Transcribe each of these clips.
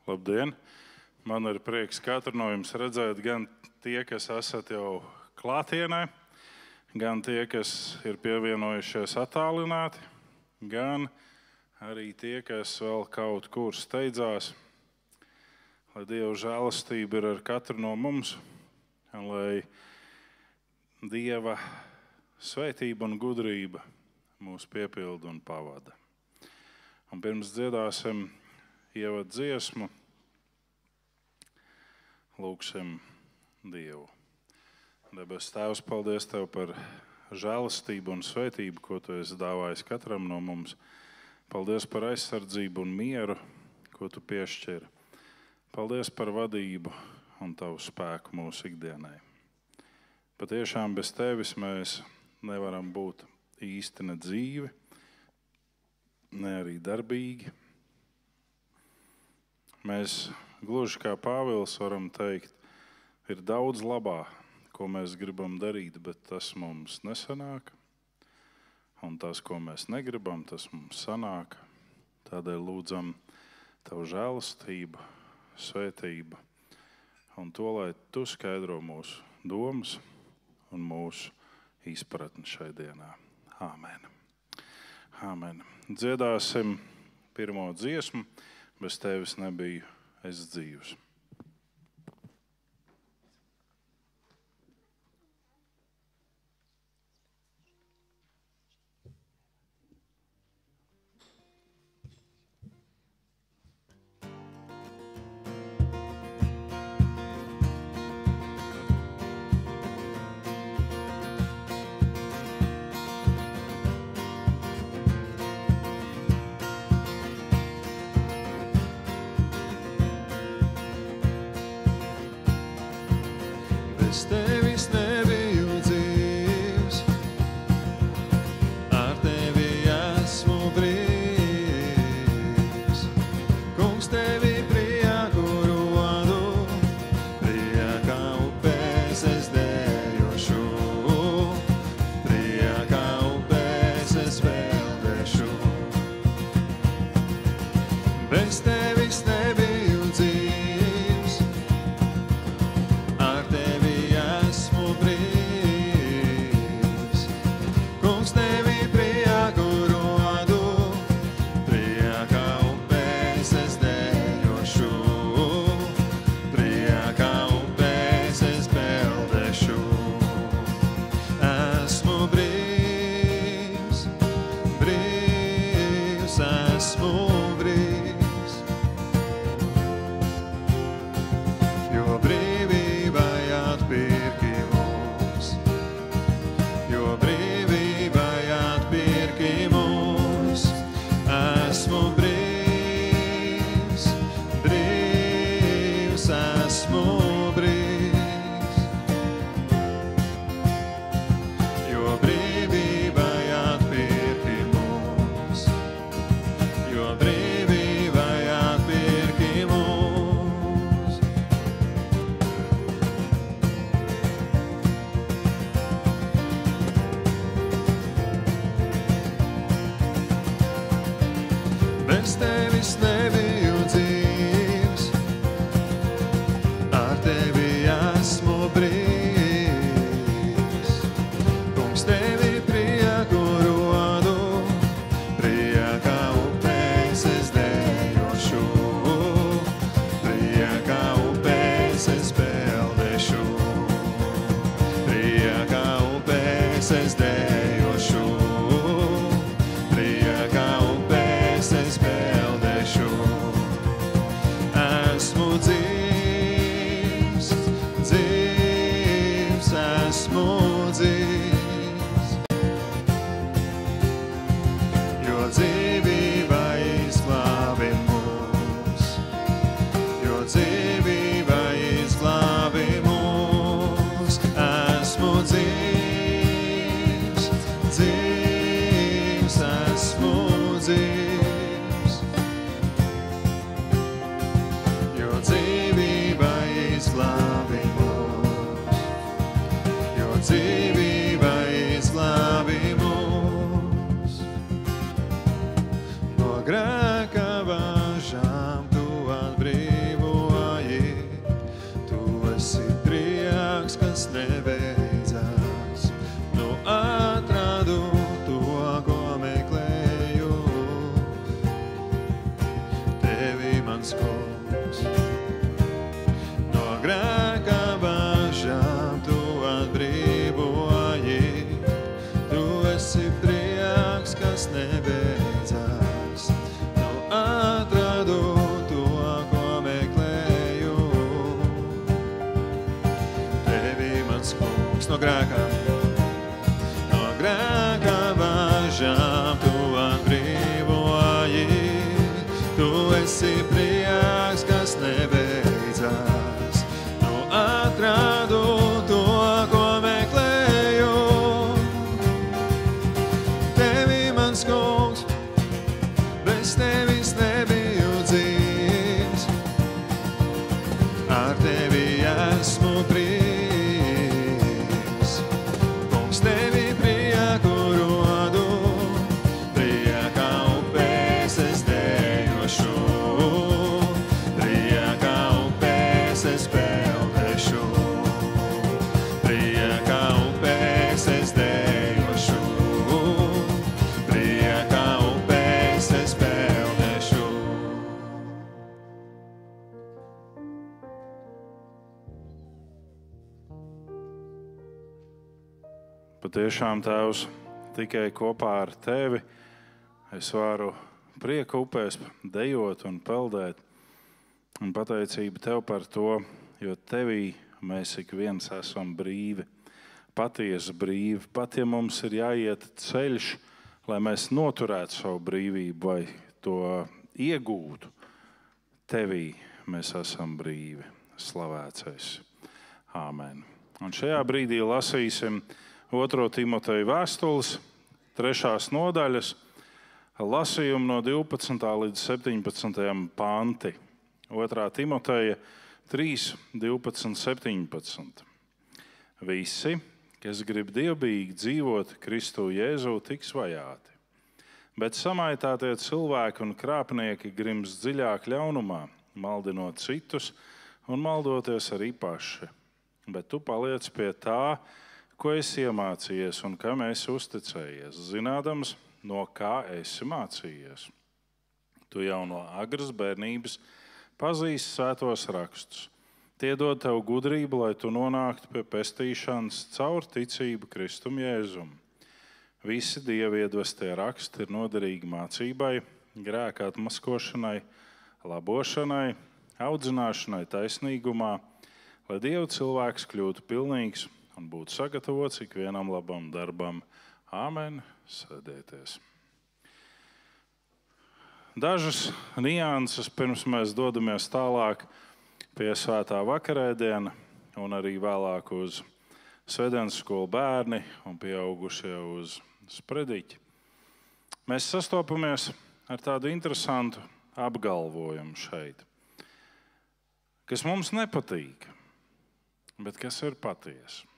Labdien! Man ir prieks katru no jums redzēt, gan tie, kas esat jau klātienē, gan tie, kas ir pievienojušies attālināti, gan arī tie, kas vēl kaut kur steidzās. Lai Dieva žēlastība ir ar katru no mums, un lai Dieva svētība un gudrība mūs piepilda un pavada. Un pirms dziedāsim ievadu dziesmu, lūgsim Dievu. Debes Tēvs, paldies Tev par žēlastību un svētību, ko Tu esi dāvājis katram no mums. Paldies par aizsardzību un mieru, ko Tu piešķiri. Paldies par vadību un Tavu spēku mūsu ikdienai. Patiešām bez Tevis mēs nevaram būt īsti ne dzīvi, ne arī darbīgi. Mēs, gluži kā Pāvils, varam teikt, ir daudz labā, ko mēs gribam darīt, bet tas mums nesanāk. Un tas, ko mēs negribam, tas mums sanāk. Tādēļ lūdzam Tavu žēlastību, svētību un to, lai Tu skaidro mūsu domas un mūsu izpratni šai dienā. Āmen. Āmen. Dziedāsim pirmo dziesmu. Bez Tevis nebiju es dzīvs. Bez Tevis nebiju dzīvs, ar Tevi esmu brīvs. Kungs, Tevi prieku rodu, priekā upēs es dejošu, priekā upēs es peldēšu. Bez Tevis nebiju dzīvs, ar Tevi esmu brīvs. Kungs, Tevi prieku rodu, priekā upēs es dejošu, priekā upēs es peldēšu. Esmu brīvs, brīvs, esmu brīvs, jo brīvībai atpirki mūs, jo brīvībai atpirki mūs. Esmu brīvs, brīvs, esmu brīvs, jo brīvībai atpirki mūs, jo brīvībai atpirki mūs. Bez Tevis nebiju dzīvs, ar Tevi esmu brīvs. Kungs, Tevi prieku rodu, priekā upēs es dejošu, priekā upēs es peldēšu, priekā upēs es dejošu, priekā upēs es peldēšu. Esmu dzīvs, dzīvs, esmu dzīvs, jo dzīvība izglābi mūs, jo dzīvība izglābi mūs. Esmu dzīvs, dzīvs, esmu dzīvs, jo dzīvība izglābi mūs, jo dzīvība izglābi mūs. No grēka važām Tu atbrīvo. kas nebeidzās. Nu atradu to, ko meklēju. Tevi mans kungs. No grēka bažām tu atbrīvoji. Tu esi prieks, kas nebeidzās. Nu atradu to, ko meklēju. Tevi mans kungs. No grēka bažām tu atbrīvoji. Tu esi prieks, kas nebeidzās. Nu atradu to, ko meklēju. Tevi mans kungs, bez tevis nebiju dzīvs. Ar tevi esmu brīvs. Kungs, tevi prieku rodu, priekā upēs es dejošu. Priekā upēs es peldēšu. Priekā upēs es dejošu. Priekā upēs es peldēšu. Patiešām, Tēvs, tikai kopā ar Tevi es varu prieku upēs dejot un peldēt. Un pateicība Tev par to, jo Tevī mēs ik viens esam brīvi, patiesi brīvi. Pat ja mums ir jāiet ceļš, lai mēs noturētu savu brīvību vai to iegūtu, Tevī mēs esam brīvi. Slavēts esi. Āmen. Un šajā brīdī lasīsim 2. Timoteja vēstules 3. nodaļas lasījumu no 12. līdz 17. panti. 2. Timoteja 3, 12, 17. Visi, kas grib dievbijīgi dzīvot Kristu Jēzu, tiks vajāti. Bet samaitātie cilvēki un krāpnieki grims dziļāk ļaunumā, maldinot citus un maldoties arī paši. Bet tu paliec pie tā, ko esi iemācījies un kam esi uzticējies, zinādams, no kā esi mācījies. Tu jau no agras bērnības pazīsti svētos rakstus. Tie dod tev gudrību, lai tu nonāktu pie pestīšanas caur ticību Kristum Jēzum. Visi Dieva iedvestie raksti ir noderīgi mācībai, grēka atmaskošanai, labošanai, audzināšanai taisnīgumā, lai Dieva cilvēks kļūtu pilnīgs un būtu sagatavots ikvienam labam darbam. Āmen. Sēdieties. Dažas nianses pirms mēs dodamies tālāk pie svētā vakarēdiena un arī vēlāk uz svētdienas skolu bērni un pieaugušie uz sprediķi. Mēs sastopamies ar tādu interesantu apgalvojumu šeit, kas mums nepatīk, bet kas ir patiesa.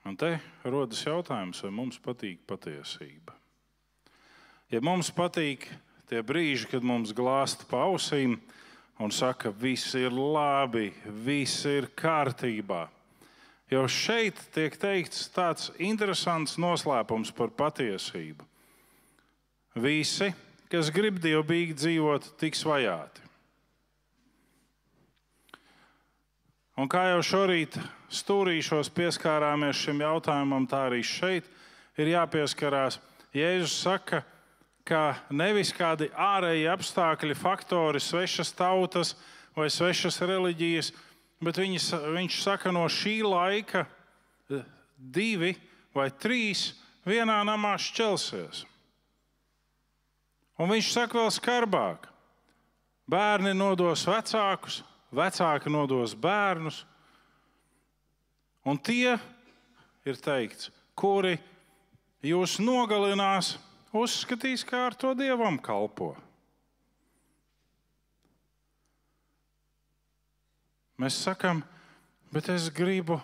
Un te rodas jautājums, vai mums patīk patiesība. Ja mums patīk tie brīži, kad mums glāsta pa ausīm un saka, viss ir labi, viss ir kārtībā. Jo šeit tiek teikts tāds interesants noslēpums par patiesību. Visi, kas grib dievbijīgi dzīvot, tiks vajāti. Un kā jau šorīt stūrīšos pieskārāmies šim jautājumam, tā arī šeit ir jāpieskarās. Jēzus saka, ka nevis kādi ārēji apstākļi, faktori, svešas tautas vai svešas reliģijas, bet viņš saka, no šī laika 2 vai 3 vienā namā šķelsies. Un viņš saka vēl skarbāk. Bērni nodos vecākus, vecāki nodos bērnus, un tie, ir teikts, kuri jūs nogalinās, uzskatīs, kā ar to Dievam kalpo. Mēs sakam, bet es gribu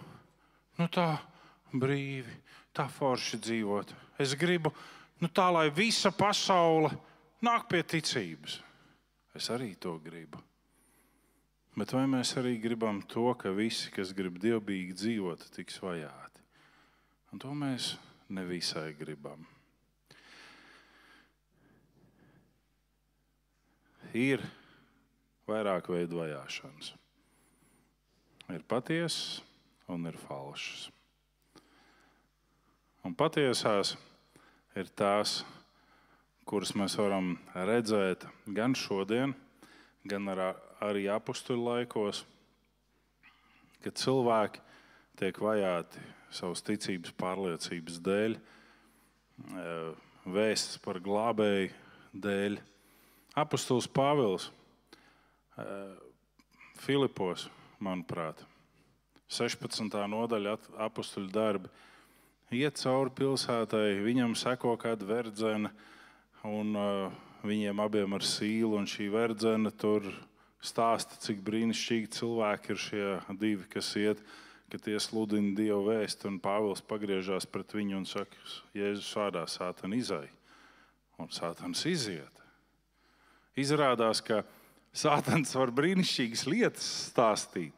tā brīvi, tā forši dzīvot. Es gribu tā, lai visa pasaule nāk pie ticības. Es arī to gribu. Bet vai mēs arī gribam to, ka visi, kas grib dievbijīgi dzīvot, tiks vajāti? Un to mēs nevisai gribam. Ir vairāk veidu vajāšanas. Ir patiesas un ir falšas. Un patiesās ir tās, kuras mēs varam redzēt gan šodien, gan arī apustuļu laikos, kad cilvēki tiek vajāti savas ticības pārliecības dēļ, vēstas par glābēju dēļ. Apustulis Pāvils Filipos, manuprāt, 16. nodaļa apustuļu darbi, iet cauri pilsētai, viņam seko kāda verdzene, un viņiem abiem ar sīlu, un šī verdzene tur stāsta, cik brīnišķīgi cilvēki ir šie divi, kas iet, ka tie sludina Dievu vēstu, un Pāvils pagriežās pret viņu un saka, Jēzus vārdā, Sātan izai, un Sātans iziet. Izrādās, ka Sātans var brīnišķīgas lietas stāstīt,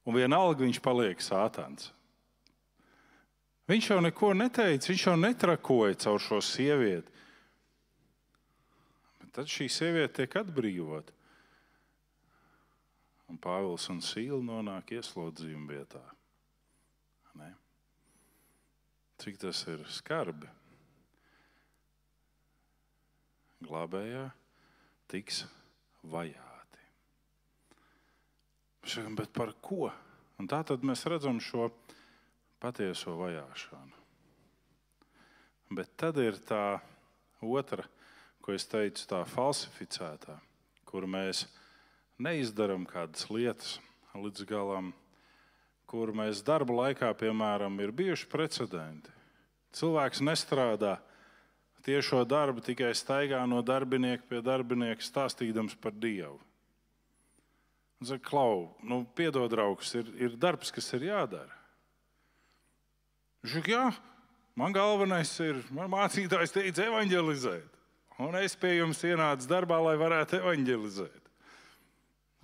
un vienalga viņš paliek Sātans. Viņš jau neko neteica, viņš jau netrakoja caur šo sievieti. Bet tad šī sieviete tiek atbrīvota. Un Pāvils un Sīla nonāk ieslodzījuma vietā. Ne? Cik tas ir skarbi? Glābējā tiks vajāti. Bet par ko? Un tā tad mēs redzam šo patieso vajāšanu. Bet tad ir tā otra, ko es teicu, tā falsificētā, kur mēs neizdaram kādas lietas līdz galam, kur mēs darba laikā, piemēram, ir bijuši precedenti. Cilvēks nestrādā tiešo darbu, tikai staigā no darbinieka pie darbinieka, stāstīdams par Dievu. Un saka, Klau, piedod, draugs, ir darbs, kas ir jādara. Viņš saka, jā, man galvenais ir, man mācītājs teica evanģelizēt. Un es pie jums ienācu darbā, lai varētu evanģelizēt.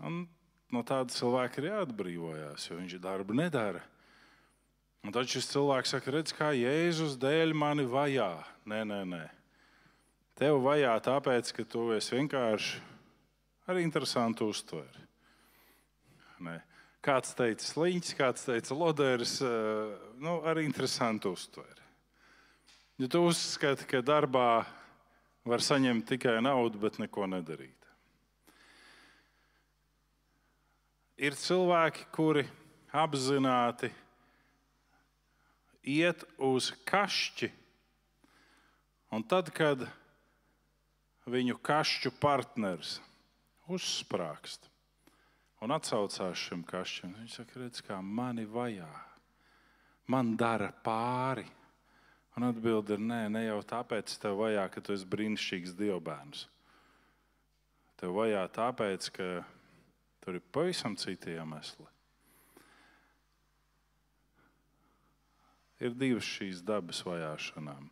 Un no tāda cilvēka ir jāatbrīvojās, jo viņš darbu nedara. Un tad šis cilvēks saka, redz, kā Jēzus dēļ mani vajā. Nē. Tev vajā tāpēc, ka tu esi vienkārši arī interesanti uztveri. Nē. Kāds teica sliņķis, kāds teica loderis, arī interesanti uztveri. Ja tu uzskati, ka darbā var saņemt tikai naudu, bet neko nedarīt. Ir cilvēki, kuri apzināti iet uz kašķi, un tad, kad viņu kašķu partners uzsprāgst un atsaucās šim kašķim, viņš saka, redz, kā mani vajā, man dara pāri. Un atbilde ir, ne jau tāpēc tev vajā, ka tu esi brīnišķīgs dievbērns. Tev vajā tāpēc, ka tur ir pavisam citi iemesli. Ir divas šīs dabas vajāšanām.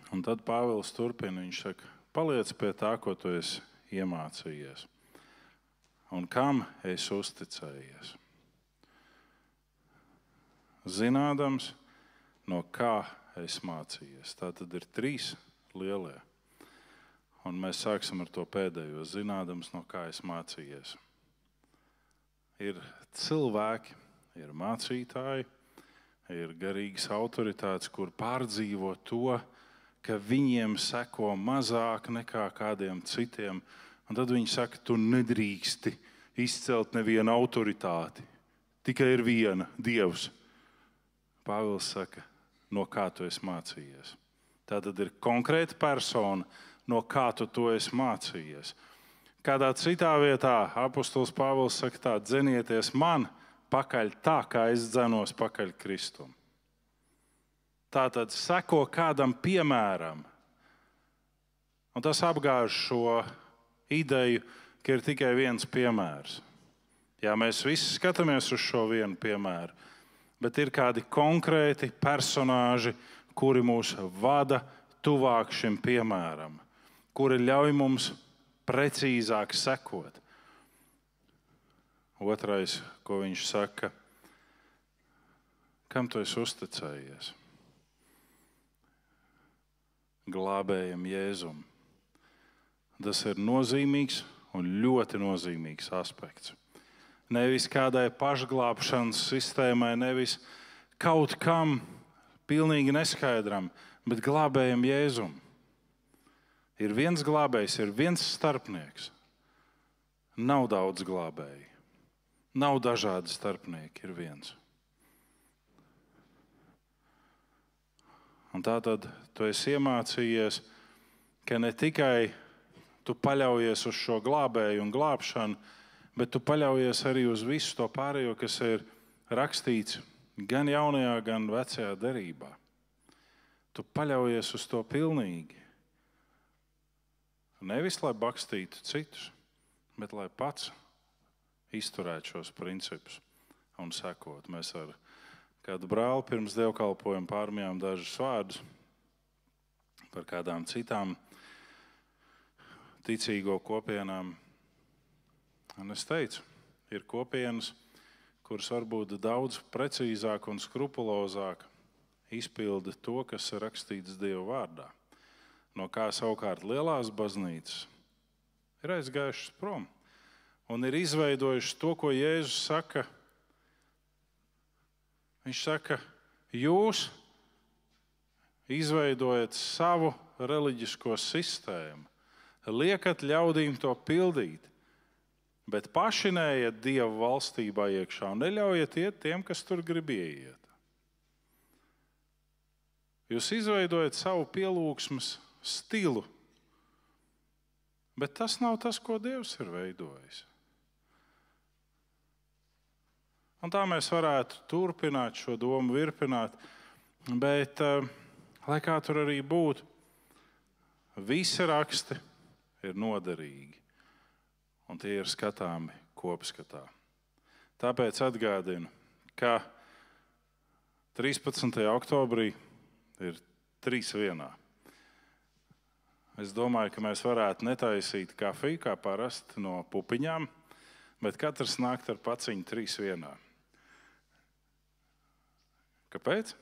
Un tad Pāvils turpina, viņš saka, paliec pie tā, ko tu esi iemācījies. Un kam esi uzticējies? Zinādams, no kā esi mācījies. Tā tad ir 3 lielie. Un mēs sāksim ar to pēdējo, zinādams, no kā esi mācījies. Ir cilvēki, ir mācītāji, ir garīgas autoritātes, kur pārdzīvo to, ka viņiem seko mazāk nekā kādiem citiem. Un tad viņi saka, tu nedrīksti izcelt nevienu autoritāti. Tikai ir viena, Dievs. Pāvils saka, no kā tu esi mācījies. Tā tad ir konkrēta persona, no kā tu to esi mācījies. Kādā citā vietā apostols Pāvils saka tā, dzenieties man pakaļ tā, kā es dzenos pakaļ Kristum. Tā tad seko kādam piemēram. Un tas apgāž šo ideju, ka ir tikai viens piemērs. Jā, mēs visi skatāmies uz šo vienu piemēru, bet ir kādi konkrēti personāži, kuri mūs vada tuvāk šim piemēram, kuri ļauj mums precīzāk sekot. Otrais, ko viņš saka, kam tu esi uzticējies? Glābējam Jēzum. Tas ir nozīmīgs un ļoti nozīmīgs aspekts. Nevis kādai pašglābšanas sistēmai, nevis kaut kam pilnīgi neskaidram, bet glābējam Jēzum. Ir viens glābējs, ir viens starpnieks. Nav daudz glābēju. Nav dažādi starpnieki, ir viens. Un tātad tu esi iemācījies, ka ne tikai tu paļaujies uz šo glābēju un glābšanu, bet tu paļaujies arī uz visu to pārējo, kas ir rakstīts gan jaunajā, gan vecajā derībā. Tu paļaujies uz to pilnīgi. Nevis, lai bakstītu citus, bet lai pats izturētu šos principus un sekot. Mēs ar kādu brāli pirms dievkalpojuma pārmijām dažus vārdus par kādām citām ticīgo kopienām. Un es teicu, ir kopienas, kuras varbūt daudz precīzāk un skrupulozāk izpilda to, kas ir rakstīts Dieva vārdā. No kā savukārt lielās baznīcas ir aizgājušas prom un ir izveidojušas to, ko Jēzus saka. Viņš saka, jūs izveidojat savu reliģisko sistēmu, liekat ļaudīm to pildīt, bet paši neiet Dieva valstībā iekšā un neļaujiet iet tiem, kas tur grib ieiet. Jūs izveidojat savu pielūgsmes stilu, bet tas nav tas, ko Dievs ir veidojis. Un tā mēs varētu turpināt šo domu virpināt, bet, lai kā tur arī būtu, visi raksti ir noderīgi, un tie ir skatāmi kopskatā. Tāpēc atgādinu, ka 13. oktobrī ir 3:1. Es domāju, ka mēs varētu netaisīt kafiju, kā parasti no pupiņām, bet katrs nākt ar paciņu 3:1. Kāpēc?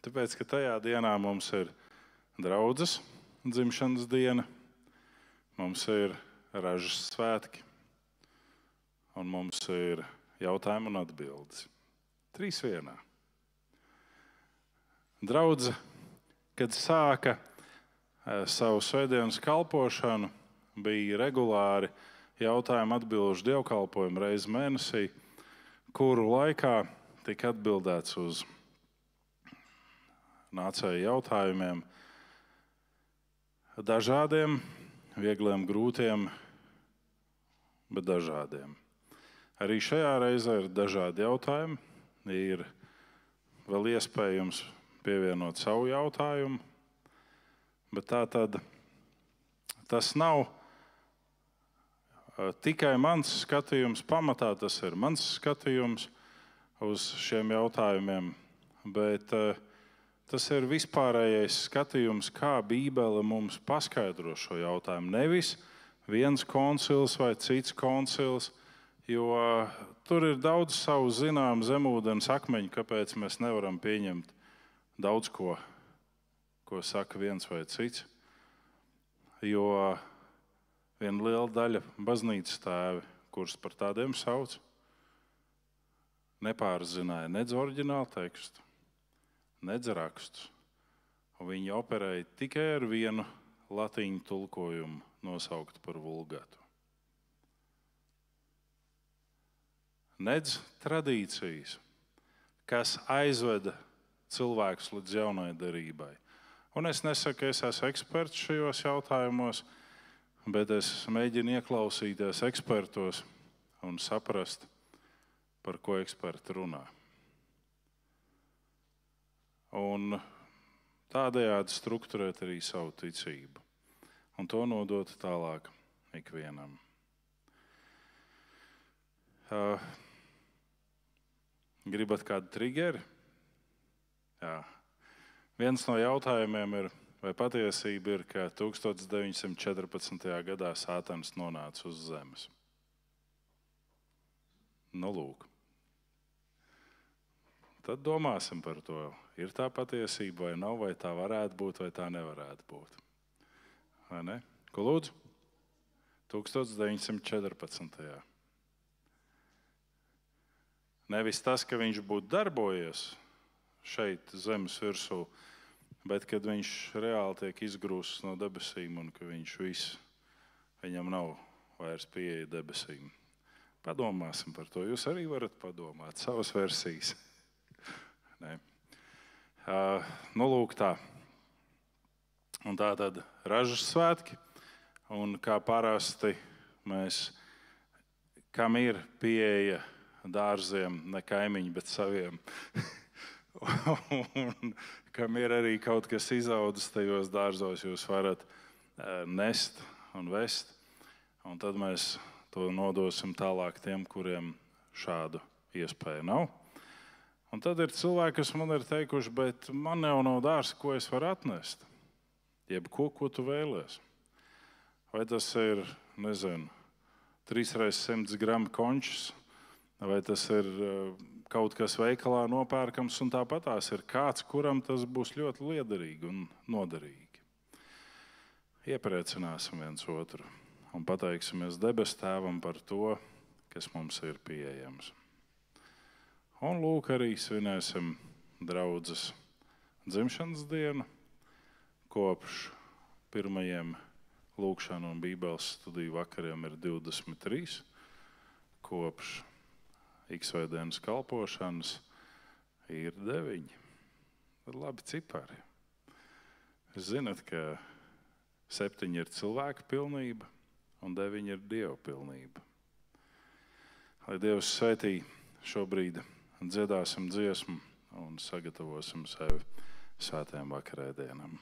Tāpēc, ka tajā dienā mums ir draudzes dzimšanas diena, mums ir ražas svētki, un mums ir jautājumi un atbildes. 3:1. Draudze, kad sāka savu svētdienas kalpošanu, bija regulāri jautājumu atbilžu dievkalpojumu reizi mēnesī, kuru laikā tika atbildēts uz nācēju jautājumiem, dažādiem, viegliem, grūtiem, bet dažādiem. Arī šajā reizē ir dažādi jautājumi. Ir vēl iespējams pievienot savu jautājumu, bet tā tad tas nav tikai mans skatījums pamatā, tas ir mans skatījums uz šiem jautājumiem, bet tas ir vispārējais skatījums, kā Bībele mums paskaidro šo jautājumu. Nevis viens koncils vai cits koncils, jo tur ir daudz savu zinām zemūdens akmeņu, kāpēc mēs nevaram pieņemt daudz ko saka viens vai cits. Jo viena liela daļa baznīcas tēvi, kurus par tādiem sauc, nepārzināja nedz oriģinālu tekstu, nedz rakstus. Viņi operēja tikai ar vienu latīņu tulkojumu, nosauktu par vulgātu. Nedz tradīcijas, kas aizveda cilvēkus līdz jaunai derībai. Un es nesaku, ka es esmu eksperts šajos jautājumos, bet es mēģinu ieklausīties ekspertos un saprast, par ko eksperti runā. Un tādējādi strukturēt arī savu ticību un to nodot tālāk ikvienam. Gribat kādu trigeri? Jā. Viens no jautājumiem ir, vai patiesība ir, ka 1914. gadā Sātans nonāca uz zemes? Nu, lūk. Tad domāsim par to. Ir tā patiesība vai nav, vai tā varētu būt, vai tā nevarētu būt. Vai ne? Ko lūdzu? 1914. Nevis tas, ka viņš būtu darbojies šeit zemes virsū, bet kad viņš reāli tiek izgrūsts no debesīm un ka viņam nav vairs pieeja debesīm. Padomāsim par to. Jūs arī varat padomāt savas versijas. Nē. Nu, lūk tā. Un tā tad ražas svētki. Un kā parasti mēs, kam ir pieeja dārziem, ne kaimiņi, bet saviem. Un kam ir arī kaut kas izaudzis tajos dārzos, jūs varat nest un vest. Un tad mēs to nodosim tālāk tiem, kuriem šādu iespēju nav. Un tad ir cilvēki, kas man ir teikuši, bet man jau nav dārza, ko es varu atnest. Jebko, ko tu vēlies. Vai tas ir, nezinu, 3x100 gramu končs, vai tas ir kaut kas veikalā nopērkams, un tāpatās ir kāds, kuram tas būs ļoti liederīgi un noderīgi. Iepriecināsim viens otru un pateiksimies debesu Tēvam par to, kas mums ir pieejams. Un lūk, arī svinēsim draudzes dzimšanas dienu. Kopš pirmajiem lūkšanu un bībeles studiju vakariem ir 23. Kopš X-veidienas kalpošanas ir 9. Ir labi cipari. Jūs zināt, ka 7 ir cilvēka pilnība un 9 ir Dieva pilnība. Lai Dievs svētī šobrīd dziedāsim dziesmu un sagatavosim sevi svētajam vakarēdienam.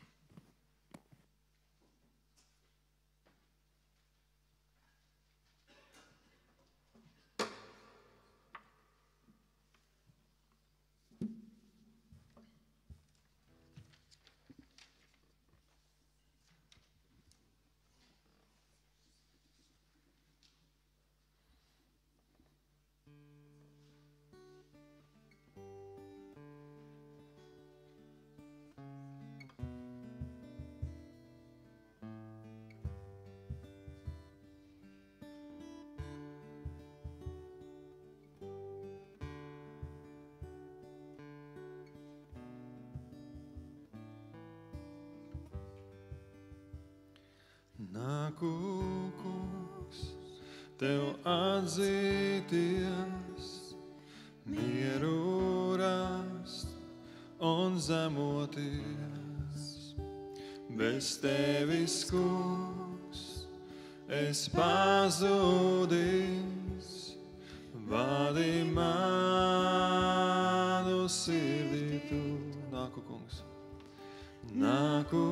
Nāku, kungs, tev atzīties, mieru rast un zemoties. Bez tevis, kungs, es pazudis, vadi manu sirdi tu. Nāku, kungs, nāku,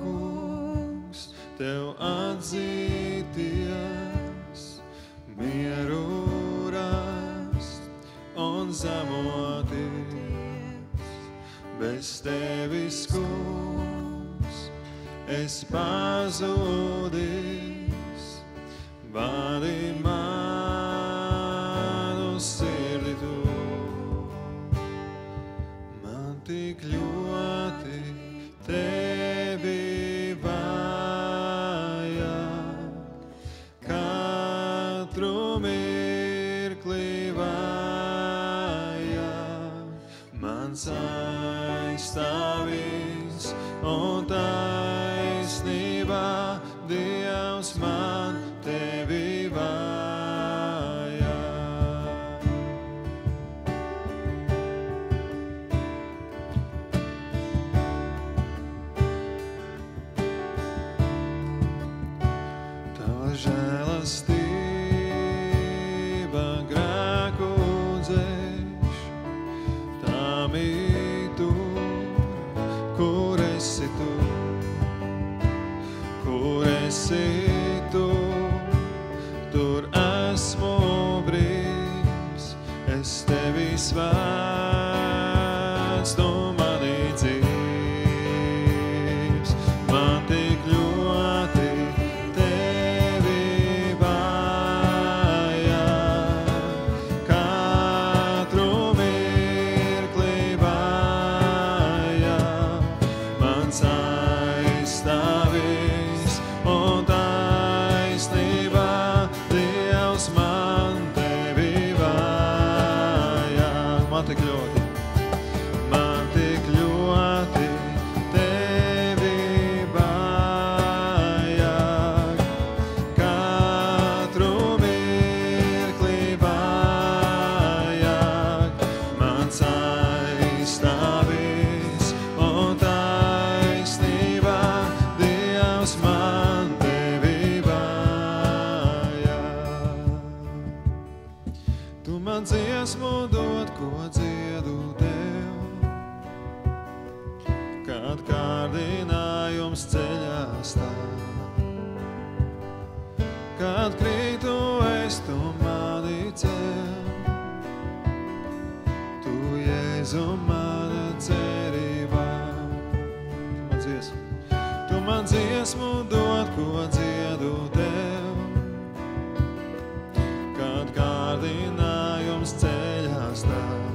kungs, tev atzīties, mieru rast un zemoties. Bez tevis, kungs, es pazudis, vadi manu sirdi tu. Man tik ļoti tevi aizstāvis un taisnībā, Dievs man tevi vajag. Tava žēlastība grēku dzēš, tā mīt kur esi tu, tur esmu brīvs, es tevi svēts, tu mani dzīvs. dziesmu dot, ko dziedu tev, kad kārdinājums ceļā stāv. Kad krītu es, tu mani cel, tu, Jēzu, mana cerībā. Tu man dziesmu dot, ko dziedu tev, kad kārdinājums ceļā stāv.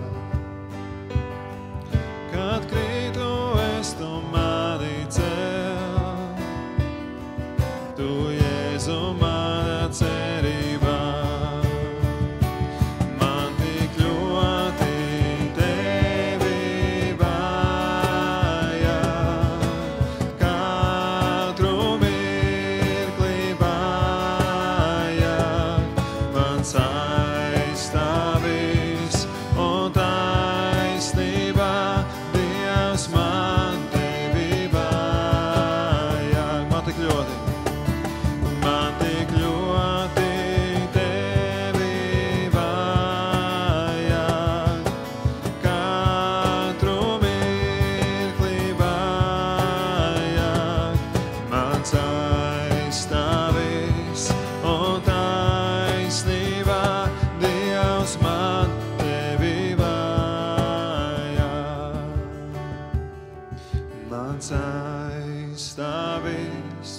Kad krītu es, tu mani cel, tu, Jēzu, mana cerībā. Man tik ļoti tevi vajag, katru mirkli vajag, mans aizstāvis un taisnībā, Dievs, man tevi vajag. Man tik ļoti tevi vajag, katru mirkli vajag, mans aizstāvis un taisnībā, Dievs, man tevi vajag. Mans aizstāvis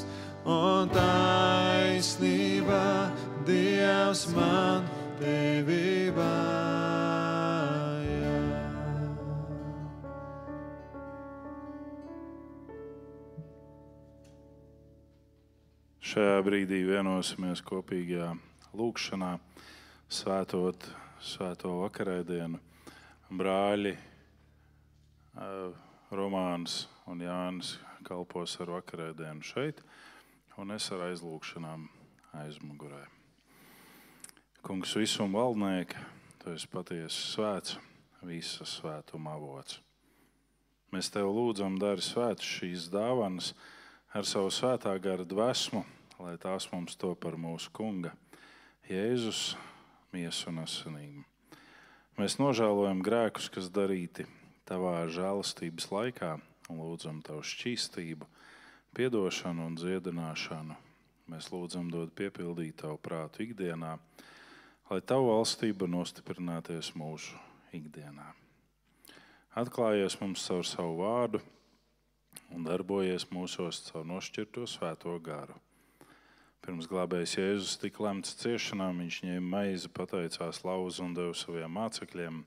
un taisnībā, Dievs, man tevi vajag. Šajā brīdī vienosimies kopīgajā lūkšanā, svētot svēto vakarēdienu. Brāļi Romāns un Jānis kalpos ar vakarēdienu šeit, un es ar aizlūkšanām aizmugurē. Kungs, visuma valdnieki, tu esi patiesi svēts, visa svētuma avots. Mēs tev lūdzam, dari svētus šīs dāvanas ar savu svētā gara dvēsmu, lai tās mums to par mūsu kunga, Jēzus, miesu un asinīm. Mēs nožēlojam grēkus, kas darīti tavā žēlastības laikā, un lūdzam tavu šķīstību, piedošanu un dziedināšanu. Mēs lūdzam dot piepildīt tavu prātu ikdienā, lai tavu valstība nostiprināties mūsu ikdienā. Atklājies mums caur savu vārdu un darbojies mūsos caur nošķirto svēto garu. Pirms glābējs Jēzus tika lemts ciešanām, viņš ņēma maizi, pateicās, lauza un deva saviem mācekļiem,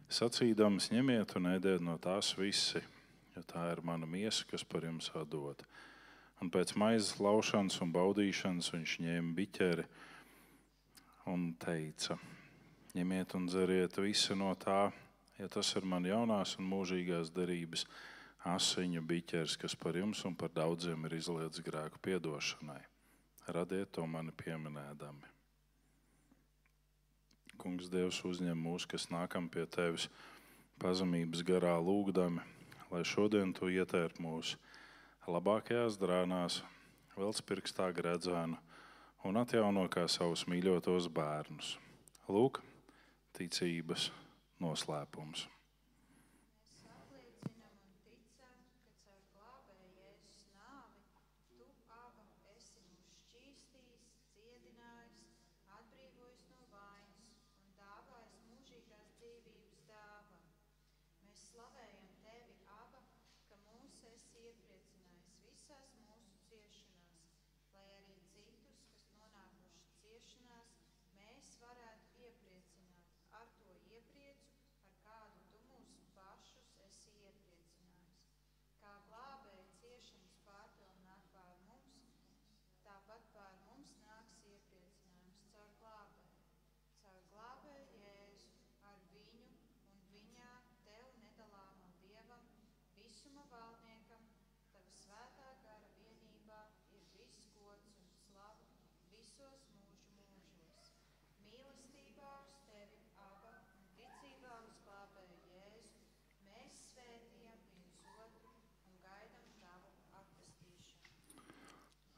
sacīdams, ņemiet un ēdiet no tās visi, jo tā ir mana miesa, kas par jums atdod. Un pēc maizes laušanas un baudīšanas viņš ņēma biķeri un teica, ņemiet un dzeriet visi no tā, ja tas ir man jaunās un mūžīgās derības asiņu biķers, kas par jums un par daudziem ir izlietas grēku piedošanai. Radiet to mani pieminēdami. Kungs, Dievs, uzņem mūs, kas nākam pie tevis pazemības garā lūgdami, lai šodien tu ietērp mūsu labākajās drānās, velc pirkstā gredzenu un atjauno kā savus mīļotos bērnus. Lūk, ticības noslēpums.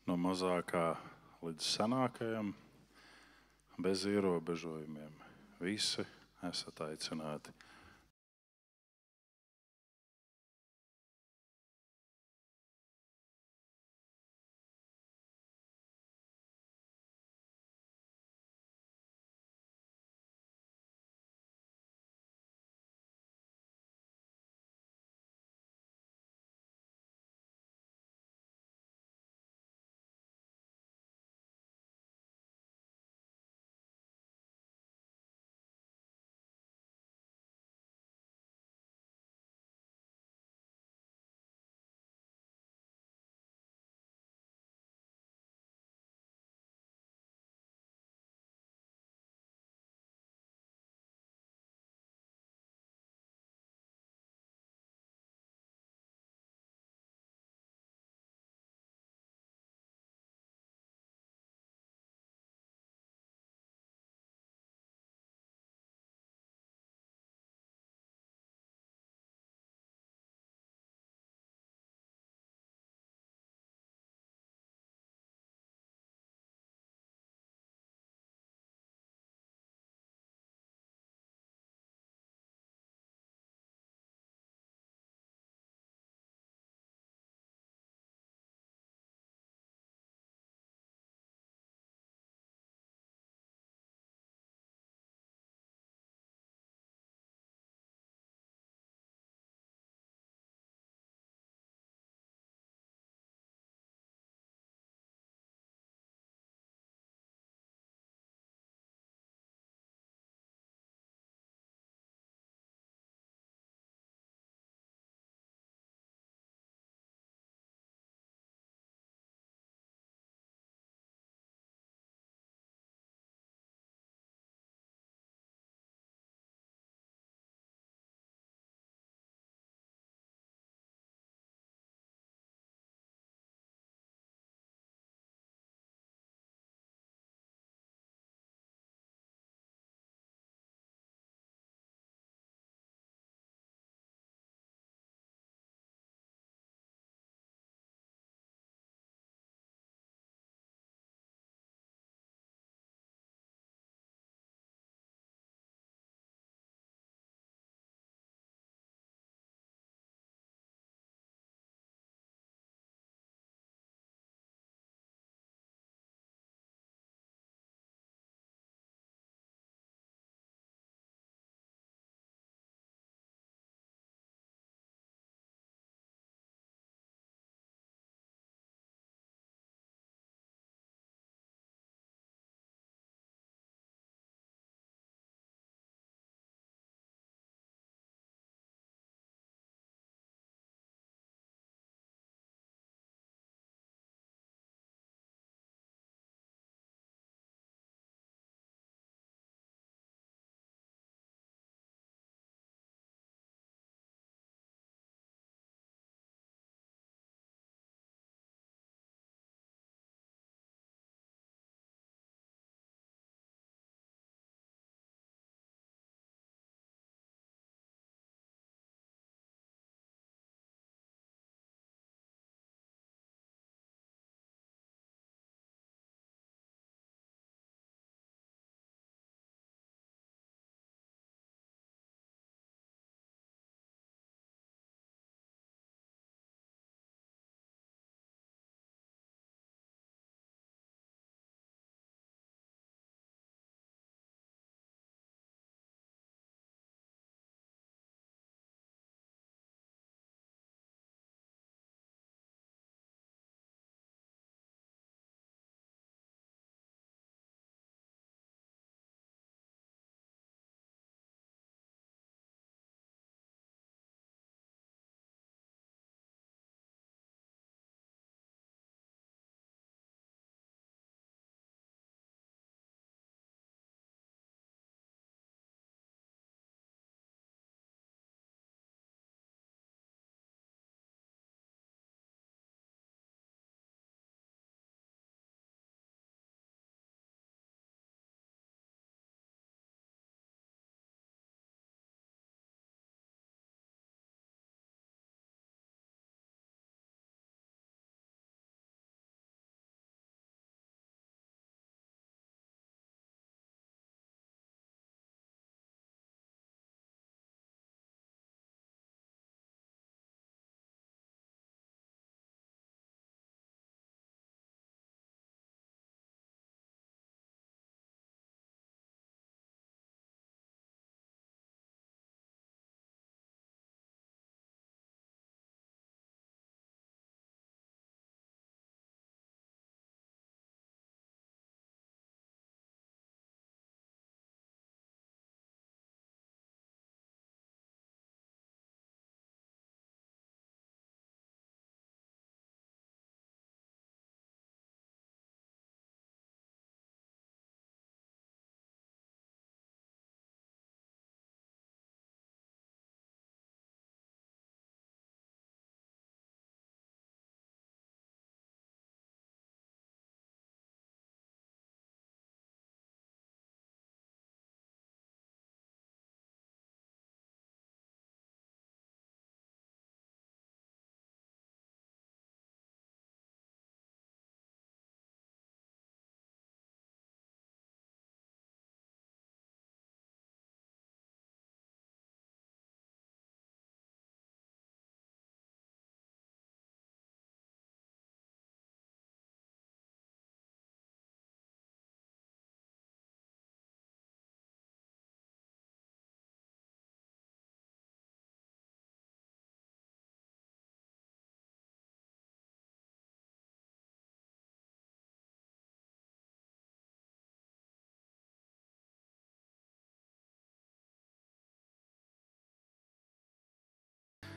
No mazākā līdz senākajam, bez ierobežojumiem. Visi esat aicināti.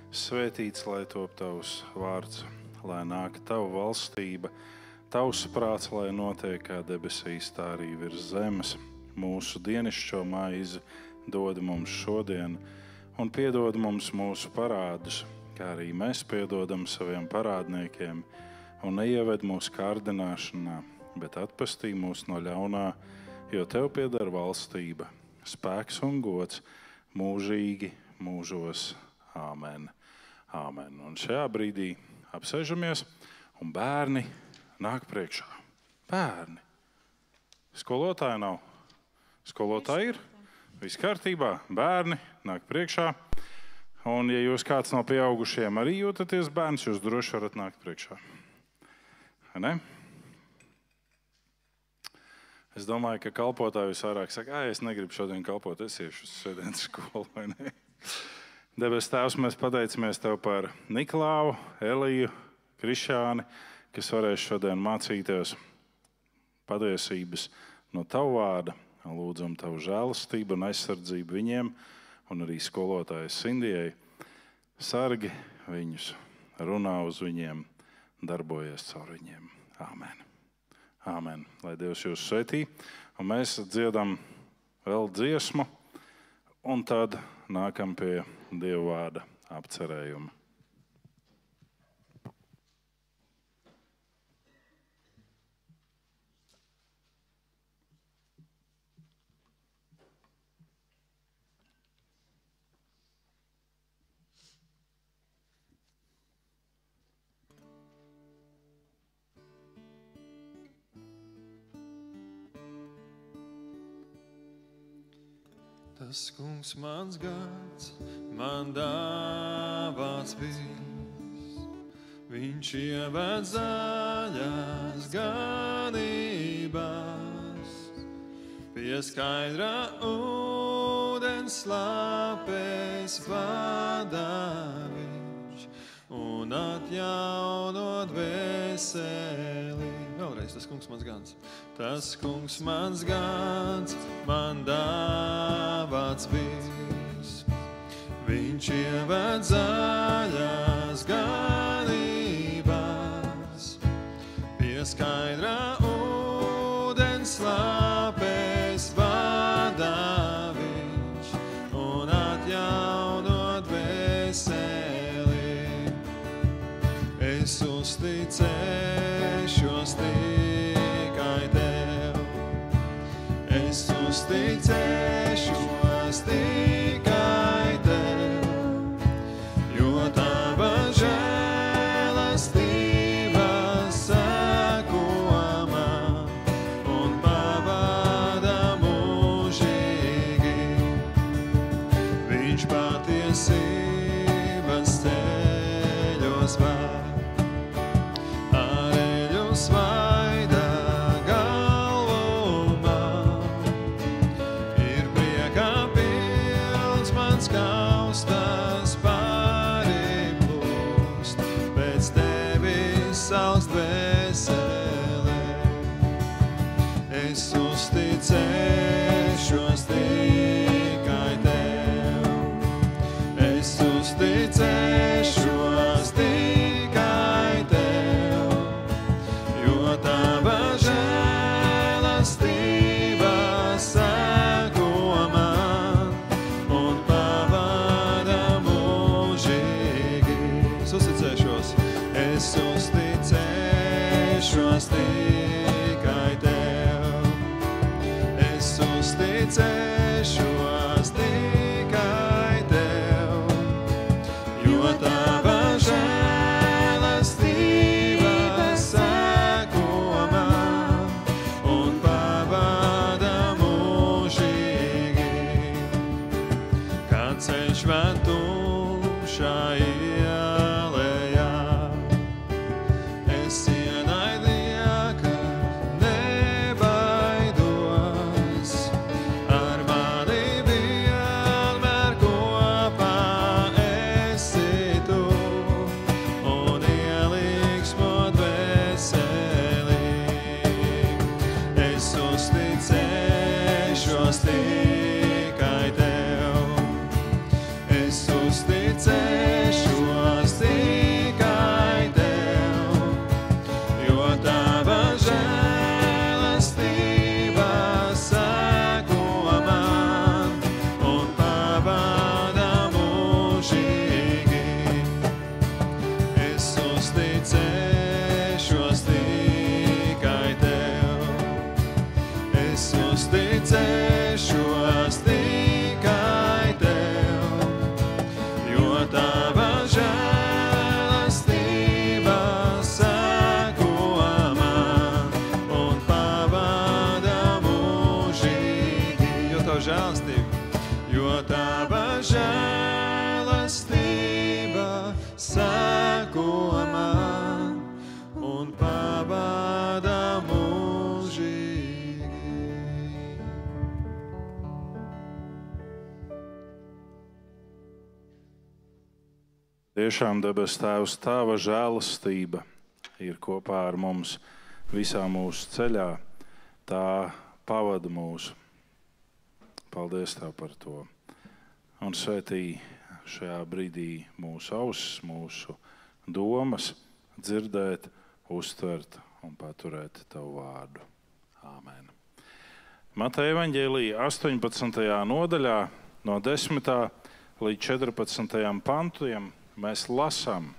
Svētīts, lai top tavs vārds, lai nāk tava valstība, tavs prāts, lai notiek kā debesīs, tā arī virs zemes. Mūsu dienascho maizi dod mums šodien, un piedod mums mūsu parādus, kā arī mēs piedodam saviem parādniekiem, un neieved mūsu kārdināšanā, bet atpestī mūs no ļaunā, jo tev pieder valstība, spēks un gods mūžīgi mūžos. Āmen. Āmen. Un šajā brīdī apsēžamies, un bērni nāk priekšā. Bērni. Skolotāja nav. Skolotāja ir. Viss kārtībā. Bērni nāk priekšā. Un, ja jūs kāds no pieaugušiem arī jūtaties bērns, jūs droši varat nākt priekšā. Ne? Es domāju, ka kalpotāji visvairāk saka, es negribu šodien kalpot, es iešu uz svētdienas skolu, vai ne? Debes Tēvs, mēs pateicamies Tev par Niklāvu, Eliju, Krišāni, kas varēs šodien mācīties patiesības no Tava vārda. Lūdzam Tavu žēlastību un aizsardzību viņiem un arī skolotājas Sindijai. Sargi viņus, runā uz viņiem, darbojies caur viņiem. Āmen. Āmen. Lai Dievs jūs svētī. Un mēs dziedam vēl dziesmu, un tad nākam pie Dieva vārda apcerējuma. Tas kungs mans gads, man dāvāts bijis. Viņš ieved zaļās ganībās, pie skaidrā ūdens slāpēs vadā viņš un atjaunot dvēseli. Vēlreiz tas kungs mans gads. Tas kungs mans gads, man dāvāts bijis. Viņš ieved zaļās ganībās, pie skaidrā ūdens slāpēs vadā viņš un atjaunot dvēseli. Es uzticēšos tikai Tev. Es uzticēšos tikai Tev, jo Tava žēlastība seko man un pavada mūžīgi. Viņš patiesības ceļos ved. Es uzticēšos tikai Tev. Es uzticēšos tikai Tev, jo Tava žēlastība seko man un pavada mūžīgi. Es uzticēšos tikai Tev. Es uzticēšos tikai Tev, jo Tava žēlastība seko man un pavada mūžīgi. Kad ceļš ved tumšā ielejā, es ienaidnieka nebaidos. Ar mani vienmēr kopā esi Tu un ieliksmo dvēselī. Es uzticēšos tikai Tev. Es uzticēšos tava žēlastība seko man un pavada mūžīgi. Tiešām, debes Tēvs, Tava žēlastība ir kopā ar mums visā mūsu ceļā. Tā pavada mūsu. Paldies Tev par to. Un svētī šajā brīdī mūsu ausis, mūsu domas, dzirdēt, uztvert un paturēt Tavu vārdu. Āmen. Mateja evaņģēlija 18. nodaļā no 10. līdz 14. pantiem mēs lasām: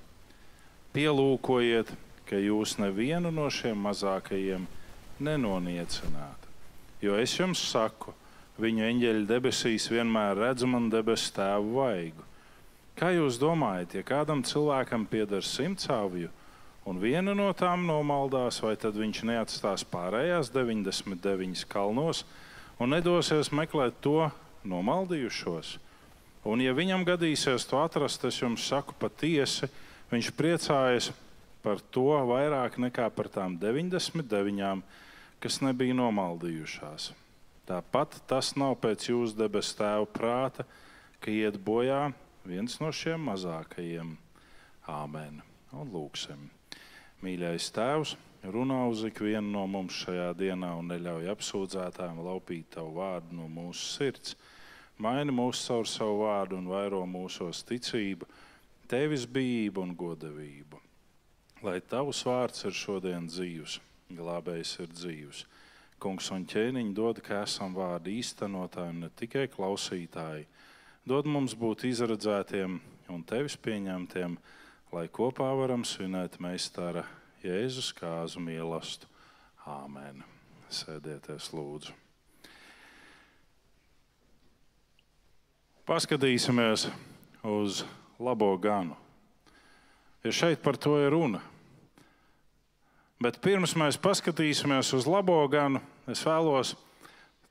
pielūkojiet, ka jūs nevienu no šiem mazākajiem nenoniecināt. Jo es jums saku, viņu eņģeļi debesīs vienmēr redz man debesu Tēvu vaigu. Kā jūs domājat, ja kādam cilvēkam pieder 100 avju un viena no tām nomaldās, vai tad viņš neatstās pārējās 99 kalnos un nedosies meklēt to nomaldījušos? Un ja viņam gadīsies to atrast, es jums saku patiesi, viņš priecājas par to vairāk nekā par tām 99, kas nebija nomaldījušās. Tāpat tas nav pēc jūsu debesu Tēva prāta, ka iet bojā viens no šiem mazākajiem. Āmen. Un lūksim. Mīļais Tēvs, runā uz ikvienu no mums šajā dienā un neļauj apsūdzētājiem laupīt Tavu vārdu no mūsu sirds. Maini mūs caur savu vārdu un vairo mūsos ticību, Tevis bijību un godavību. Lai Tavs vārds ir šodien dzīvs, glābējs ir dzīvs. Kungs un ķēniņi dod, ka esam vārdu īstenotāji, ne tikai klausītāji. Dod mums būt izredzētiem un Tevis pieņemtiem, lai kopā varam svinēt meistara Jēzus kāzu mīlestību. Āmen. Sēdieties, lūdzu. Paskatīsimies uz labo ganu. Ja šeit par to ir runa. Bet pirms mēs paskatīsimies uz labo ganu, es vēlos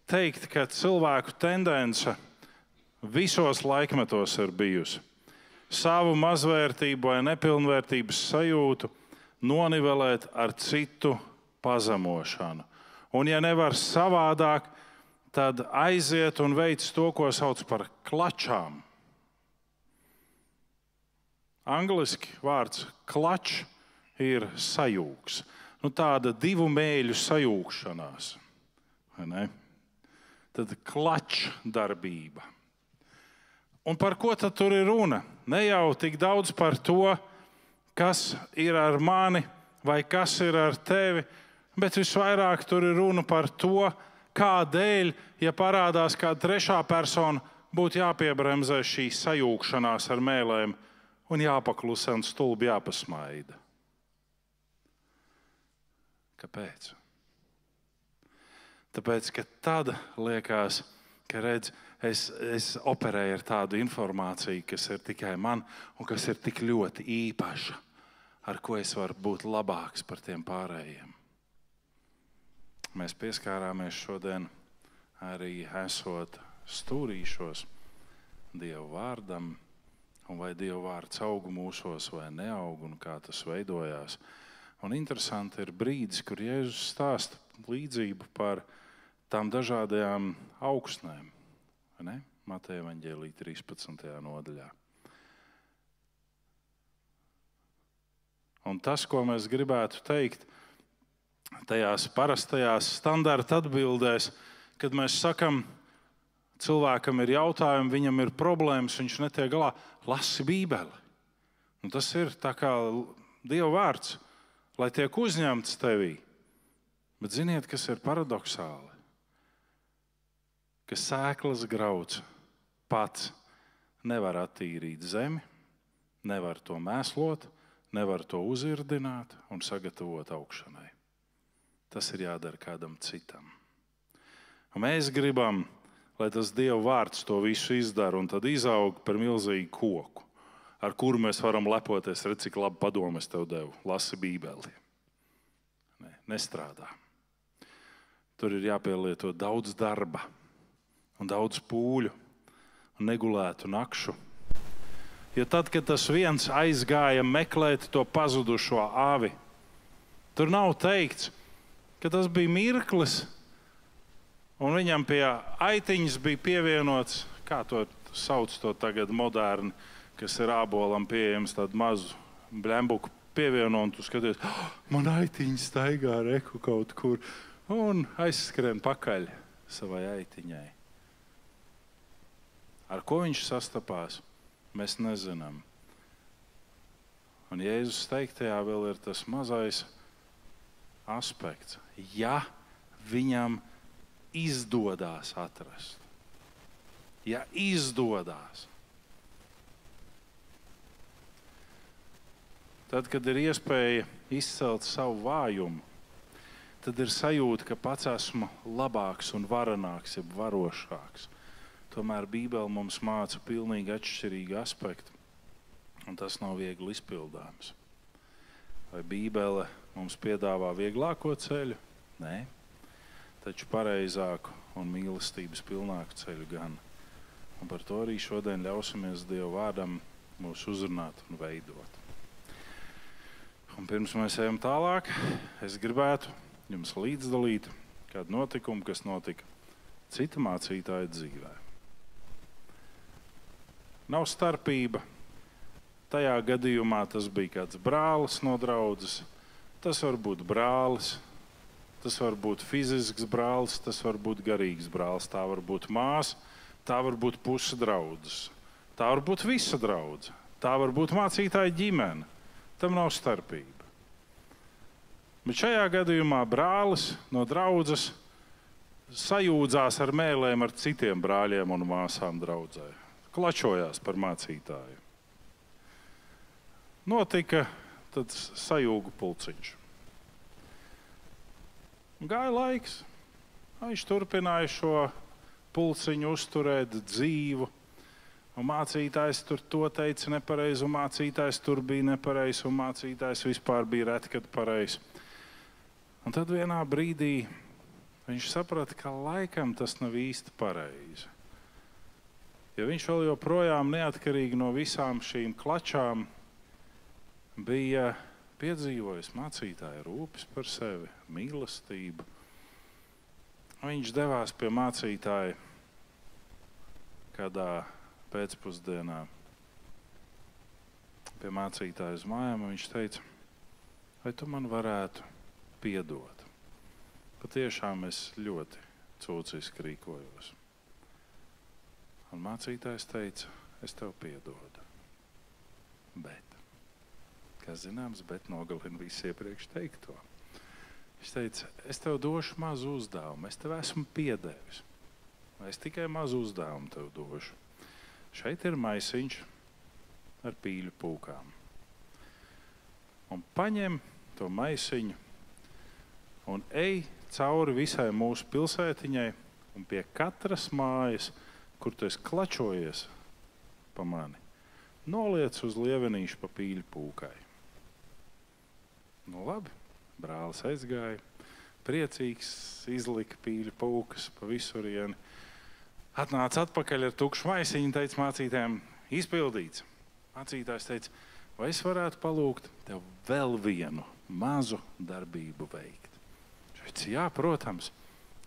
teikt, ka cilvēku tendence visos laikmetos ir bijusi savu mazvērtību vai nepilnvērtības sajūtu nonivelēt ar citu pazemošanu. Un ja nevar savādāk, tad aiziet un veic to, ko sauc par klačām. Angliski vārds klač ir sajūgs. Tāda divu mēļu sajūgšanās. Tad klač darbība. Un par ko tad tur ir runa? Ne jau tik daudz par to, kas ir ar mani vai kas ir ar tevi, bet visvairāk tur ir runa par to, kādēļ, ja parādās kāda trešā persona, būtu jāpiebremzē šī sajūgšanās ar mēlēm un jāpaklusa un stulbi jāpasmaida. Kāpēc? Tāpēc, ka tad liekas, ka redz, es operēju ar tādu informāciju, kas ir tikai man un kas ir tik ļoti īpaša, ar ko es varu būt labāks par tiem pārējiem. Mēs pieskārāmies šodien arī esot stūrīšos Dieva vārdam, un vai Dieva vārds aug mūsos vai neaug, un kā tas veidojās. Un interesanti ir brīdis, kur Jēzus stāsta līdzību par tām dažādajām augsnēm. Mateja evaņģēlija 13. nodaļā. Un tas, ko mēs gribētu teikt, tajās parastajās standarta atbildēs, kad mēs sakam, cilvēkam ir jautājumi, viņam ir problēmas, viņš netiek galā, lasi Bībeli. Un tas ir tā kā Dieva vārds, lai tiek uzņemts tevī. Bet ziniet, kas ir paradoxāli? Ka sēklas grauds pats nevar attīrīt zemi, nevar to mēslot, nevar to uzirdināt un sagatavot augšanai. Tas ir jādara kādam citam. Un mēs gribam, lai tas Dieva vārds to visu izdara un tad izaug par milzīgu koku, ar kuru mēs varam lepoties, redz, cik labi padomu es tev devu, lasi Bībeli. Nestrādā. Tur ir jāpielieto daudz darba un daudz pūļu. negulētu nakšu. Jo tad, kad tas viens aizgāja meklēt to pazudušo avi, tur nav teikts, ka tas bija mirklis, un viņam pie aitiņas bija pievienots, kā to sauc to tagad moderni, kas ir ābolam pieejams tādu mazu blembuku pievieno, un tu skaties, man aitiņa staigā reku kaut kur, un aizskrien pakaļ savai aitiņai. Ar ko viņš sastapās, mēs nezinām. Un Jēzus teiktajā vēl ir tas mazais aspekts. Ja viņam izdodās atrast. Ja izdodās. Tad, kad ir iespēja izcelt savu vājumu, tad ir sajūta, ka pats esmu labāks un varenāks, jeb varošāks. Tomēr Bībele mums māca pilnīgi atšķirīgu aspektu, un tas nav viegli izpildāms. Vai Bībele mums piedāvā vieglāko ceļu? Nē, taču pareizāku un mīlestības pilnāku ceļu gan. Un par to arī šodien ļausimies Dieva vārdam mūs uzrunāt un veidot. Un pirms mēs ejam tālāk, es gribētu jums līdzdalīt kādu notikumu, kas notika cita mācītāja dzīvē. Nav starpība. Tajā gadījumā tas bija kāds brālis no draudzes. Tas var būt brālis, tas var būt fizisks brālis, tas var būt garīgs brālis. Tā var būt māsa, tā var būt puse draudzes. Tā var būt visa draudze. Tā var būt mācītāja ģimene. Tam nav starpība. Bet šajā gadījumā brālis no draudzes sajūdzās ar mēlēm ar citiem brāļiem un māsām draudzē. Klačojās par mācītāju. Notika tad sajūgu pulciņš. Gāja laiks. Viņš turpināja šo pulciņu uzturēt dzīvu. Un mācītājs tur to teica nepareizi, un mācītājs tur bija nepareizi, un mācītājs vispār bija reti, kad pareizi. Un tad vienā brīdī viņš saprata, ka laikam tas nav īsti pareizi. Jo viņš vēl joprojām neatkarīgi no visām šīm klačām bija piedzīvojis mācītāja rūpes par sevi, mīlestību. Viņš devās pie mācītāja kādā pēcpusdienā pie mācītāja uz mājām, un viņš teica, vai tu man varētu piedot? Patiešām es ļoti cūciski rīkojos. Un mācītājs teica, es tev piedodu. Bet, kas zināms, bet nogalina visu iepriekš teikto. Viņš teica, es tev došu mazu uzdevumu, es tev esmu piedevis. Es tikai mazu uzdevumu tev došu. Šeit ir maisiņš ar pīļu pūkām. Un paņem to maisiņu un ej cauri visai mūsu pilsētiņai un pie katras mājas, kur tu esi klačojies pa mani, noliec uz lievenīšu pa pīļu pūkai. Nu labi, brālis aizgāja, priecīgs, izlika pīļu pūkas pa visurieni. Atnāca atpakaļ ar tukšu maisiņu un teica mācītājiem, izpildīts. Mācītājs teica, vai es varētu palūgt tev vēl vienu mazu darbību veikt? Viņš teica, jā, protams,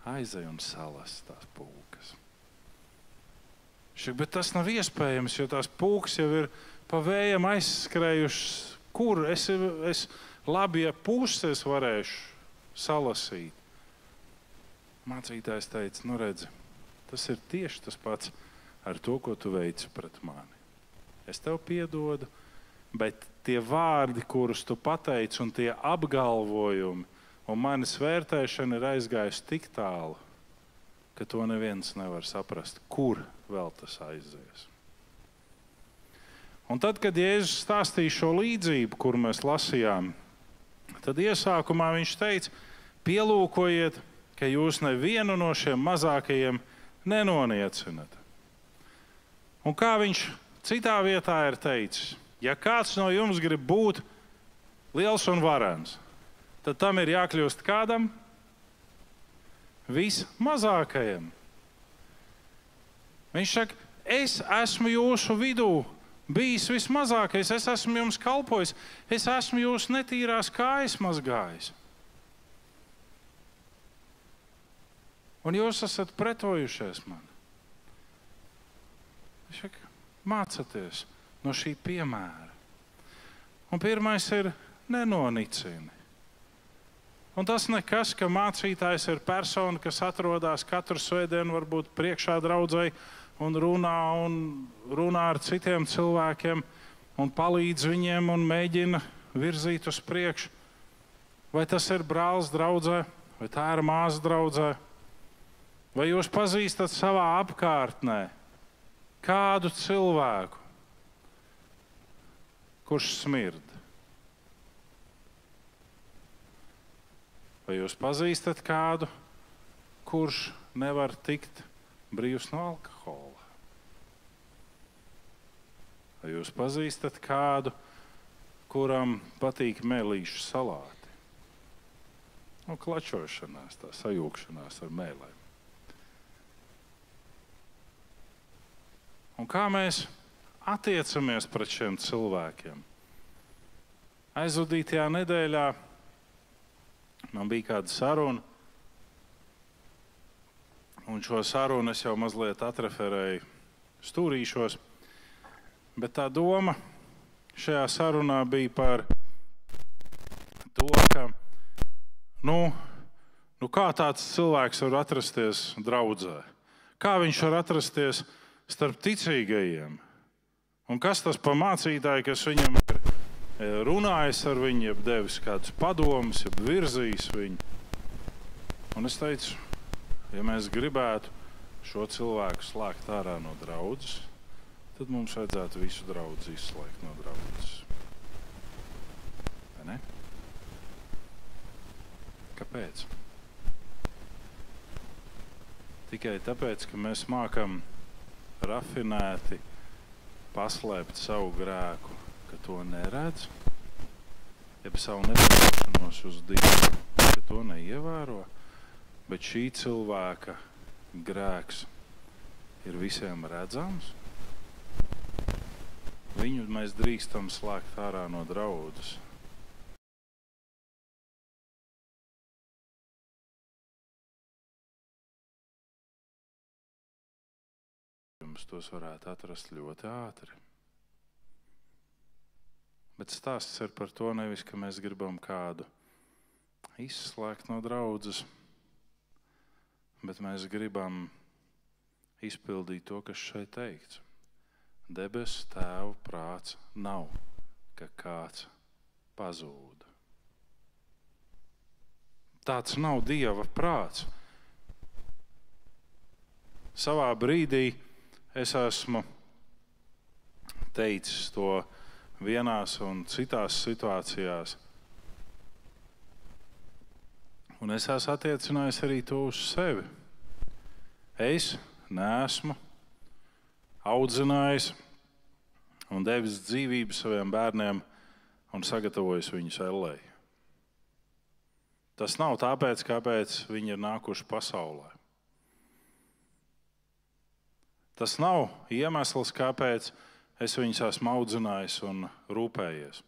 aizej un salas tās pūkas. Bet tas nav iespējams, jo tās pūkas jau ir pa vējam aizskrējušas. Kur? Es labi, ja puses varēšu salasīt. Mācītājs teica, nu redzi, tas ir tieši tas pats ar to, ko tu veici pret mani. Es tev piedodu, bet tie vārdi, kurus tu pateici, un tie apgalvojumi, un manis vērtēšana ir aizgājusi tik tālu, ka to neviens nevar saprast, kur vēl tas aizies. Un tad, kad Jēzus stāstīja šo līdzību, kur mēs lasījām, tad iesākumā viņš teica, pielūkojiet, ka jūs nevienu no šiem mazākajiem nenoniecinat. Un kā viņš citā vietā ir teicis, ja kāds no jums grib būt liels un varens, tad tam ir jākļūst kādam? Vismazākajam. Viņš saka, es esmu jūsu vidū bijis vismazākais, es esmu jums kalpojis, es esmu jūs netīrās kājas mazgājis. Un jūs esat pretojušies man. Mācieties no šī piemēra. Un pirmais ir nenonicini. Un tas nekas, ka mācītājs ir persona, kas atrodas katru svētdienu varbūt priekšā draudzei un runā ar citiem cilvēkiem un palīdz viņiem un mēģina virzīt uz priekšu. Vai tas ir brālis draudzē, vai tā ir māsa draudzē? Vai jūs pazīstat savā apkārtnē kādu cilvēku, kurš smird? Vai jūs pazīstat kādu, kurš nevar tikt brīvs no alkohola? Vai jūs pazīstat kādu, kuram patīk mēlīšu salāti? Un klačošanās, tā sajūgšanās ar mēlēm. Un kā mēs attiecamies pret šiem cilvēkiem? Aizvadītajā nedēļā man bija kāda saruna, un šo sarunu es jau mazliet atreferēju stūrīšos, bet tā doma šajā sarunā bija par to, ka kā tāds cilvēks var atrasties draudzē? Kā viņš var atrasties starp ticīgajiem? Un kas tas pa mācītāju, kas viņam ir runājis ar viņu, jeb devis kādus padomus, jeb virzījis viņu? Un es teicu, ja mēs gribētu šo cilvēku slēgt ārā no draudzes, tad mums vajadzētu visu draudzi izslēgt no draudzes. Vai ne? Kāpēc? Tikai tāpēc, ka mēs mākam rafinēti paslēpt savu grēku, ka to neredz, jeb savu nepaļaušanos uz Dievu, ka to neievēro, bet šī cilvēka grēks ir visiem redzams. Viņu mēs drīkstam slēgt ārā no draudzes. Jums tos varētu atrast ļoti ātri. Bet stāsts ir par to nevis, ka mēs gribam kādu izslēgt no draudzes, bet mēs gribam izpildīt to, kas šeit teikts. Debesu Tēva prāts nav, ka kāds pazūd. Tāds nav Dieva prāts. Savā brīdī es esmu teicis to vienās un citās situācijās. Un es esmu attiecinājis arī to uz sevi. Es neesmu audzinājis un devis dzīvību saviem bērniem un sagatavojis viņus ellei. Tas nav tāpēc, kāpēc viņi ir nākuši pasaulē. Tas nav iemesls, kāpēc es viņus esmu audzinājis un rūpējies.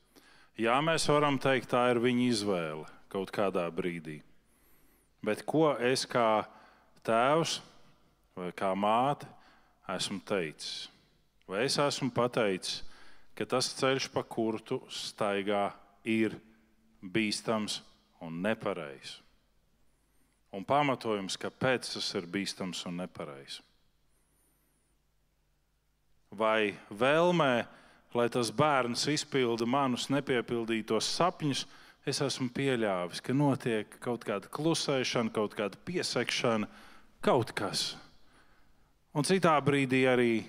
Jā, mēs varam teikt, tā ir viņa izvēle kaut kādā brīdī. Bet ko es kā tēvs vai kā māte esmu teicis? Vai es esmu pateicis, ka tas ceļš, pa kuru tu staigā, ir bīstams un nepareizs? Un pamatojums, kāpēc tas ir bīstams un nepareizs? Vai vēlmē, lai tas bērns izpilda manus nepiepildītos sapņus, es esmu pieļāvis, ka notiek kaut kāda klusēšana, kaut kāda piesekšana, kaut kas. Un citā brīdī arī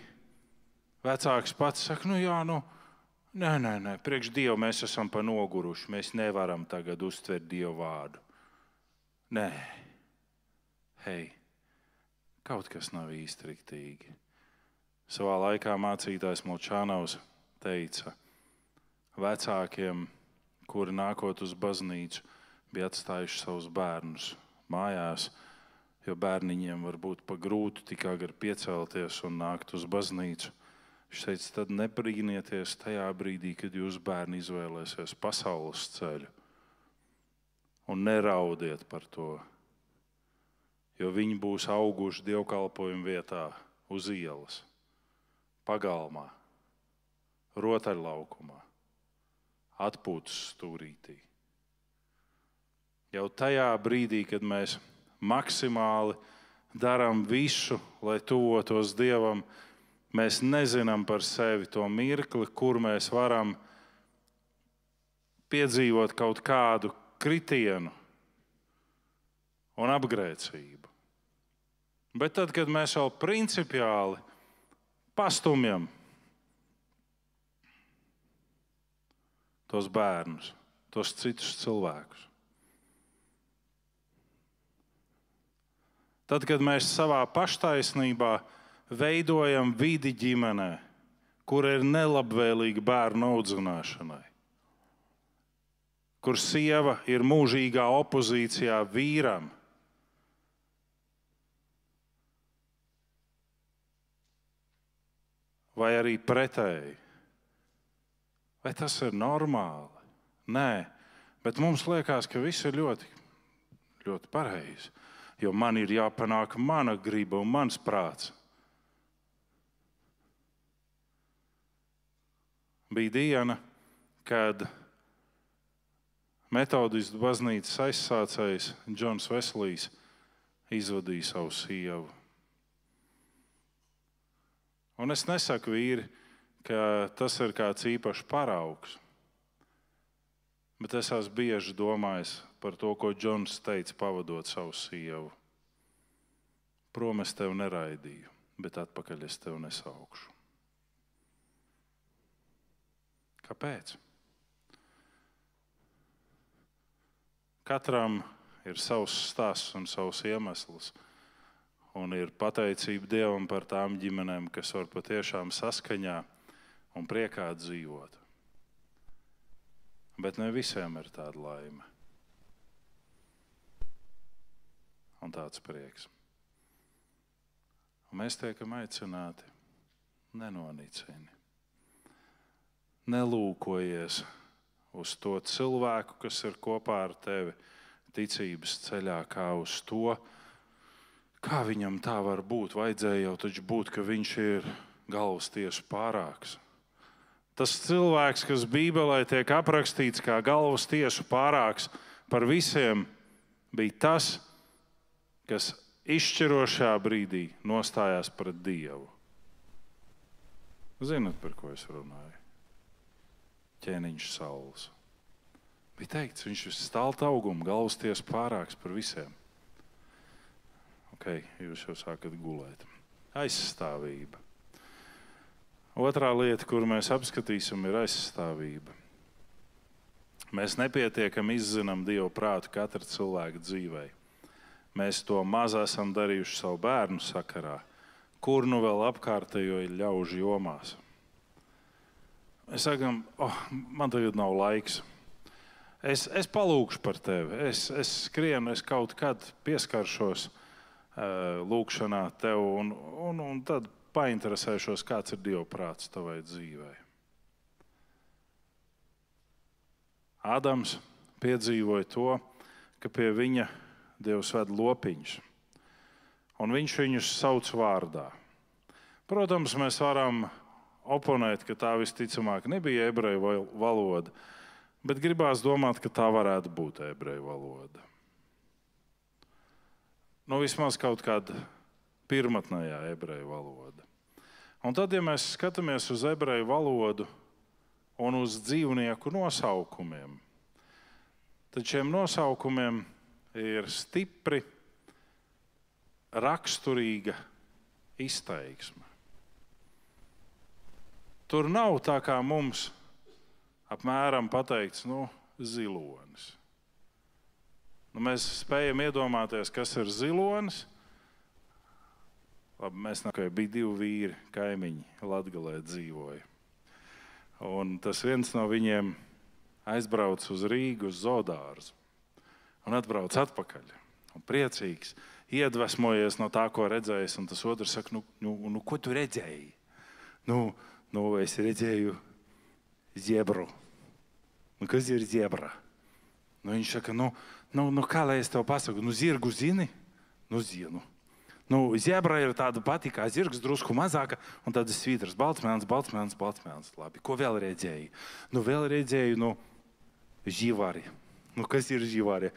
vecāks pats saka, nē, priekš Dievu mēs esam pa noguruši, mēs nevaram tagad uztvert Dievu vārdu. Nē, kaut kas nav īsti riktīgi. Savā laikā mācītājs Molčānaus teica vecākiem, kuri nākot uz baznīcu, bija atstājuši savus bērnus mājās, jo bērniņiem var būt pa grūtu tik agri piecelties un nākt uz baznīcu. Viņš teica, tad nebrīnieties tajā brīdī, kad jūs bērni izvēlēsies pasaules ceļu. Un neraudiet par to, jo viņi būs auguši dievkalpojumu vietā uz ielas, pagalmā, rotaļlaukumā, atpūtas stūrītī. Jau tajā brīdī, kad mēs maksimāli darām visu, lai tuvotos Dievam, mēs nezinām par sevi to mirkli, kur mēs varam piedzīvot kaut kādu kritienu un apgrēcību. Bet tad, kad mēs vēl principiāli pastumjam tos bērnus, tos citus cilvēkus, tad, kad mēs savā paštaisnībā veidojam vidi ģimenē, kur ir nelabvēlīga bērnu audzināšanai, kur sieva ir mūžīgā opozīcijā vīram, vai arī pretēji. Vai tas ir normāli? Nē, bet mums liekas, ka viss ir ļoti, ļoti pareizi. Jo man ir jāpanāk mana griba un mans prāts. Bija diena, kad metodistu baznīcas aizsācējs Džons Veslijs izvadīja savu sievu. Un es nesaku, vīri, ka tas ir kāds īpašs paraugs, bet es esmu bieži domājis par to, ko Džons teica, pavadot savu sievu. Prom es tevi neraidīju, bet atpakaļ es tevi nesaukšu. Kāpēc? Katram ir savs stāsts un savs iemesls, un ir pateicība Dievam par tām ģimenēm, kas var patiešām saskaņā un priekā dzīvot. Bet ne visiem ir tāda laime un tāds prieks. Un mēs tiekam aicināti nenonicini. Nelūkojies uz to cilvēku, kas ir kopā ar tevi ticības ceļā, kā uz to, kā viņam tā var būt. Vajadzēja jau taču būt, ka viņš ir galvas tiesu pārāks. Tas cilvēks, kas Bībelē tiek aprakstīts kā galvas tiesu pārāks par visiem, bija tas, kas izšķirošā brīdī nostājās pret Dievu. Zinat, par ko es runāju? Ķēniņš Sauls. Bija teikts, viņš ir stalta auguma, galvas tiesu pārāks par visiem. Ok, jūs jau sākat gulēt. Aizstāvība. Otrā lieta, kuru mēs apskatīsim, ir aizstāvība. Mēs nepietiekam izzinām Dievu prātu katra cilvēka dzīvē. Mēs to maz esam darījuši savu bērnu sakarā, kur nu vēl apkārtējo ļaužu jomās. Mēs sakām, man tagad nav laiks. Es palūkšu par tevi. Es skrienu, es kaut kad pieskaršos lūkšanā tev un tad painteresēšos, kāds ir Dieva prāts tavai dzīvē. Ādams piedzīvoja to, ka pie viņa Dievs ved lopiņus, un viņš viņus sauc vārdā. Protams, mēs varam oponēt, ka tā visticamāk nebija ebreju valoda, bet gribās domāt, ka tā varētu būt ebreju valoda. Vismaz kaut kāda pirmatnējā ebreju valoda. Un tad, ja mēs skatāmies uz ebreju valodu un uz dzīvnieku nosaukumiem, tad šiem nosaukumiem ir stipri raksturīga izteiksme. Tur nav tā kā mums apmēram pateikts, zilonis. Mēs spējam iedomāties, kas ir zilonis. Labi, mēs bija 2 vīri, kaimiņi Latgalē dzīvoja. Un tas viens no viņiem aizbrauc uz Rīgu uz zoodārzu un atbrauc atpakaļ. Un priecīgs, iedvesmojies no tā, ko redzējis, un tas otrs saka, nu ko tu redzēji? Es redzēju zebru. Kas ir zebra? Viņš saka, kā lai es tev pasaku, zirgu zini? Zinu. Zebra ir tāda pati kā zirgs, drusku mazāka, un tādas svītras, balts. Labi, ko vēl redzēji? Vēl redzēju, živari. Kas ir živari?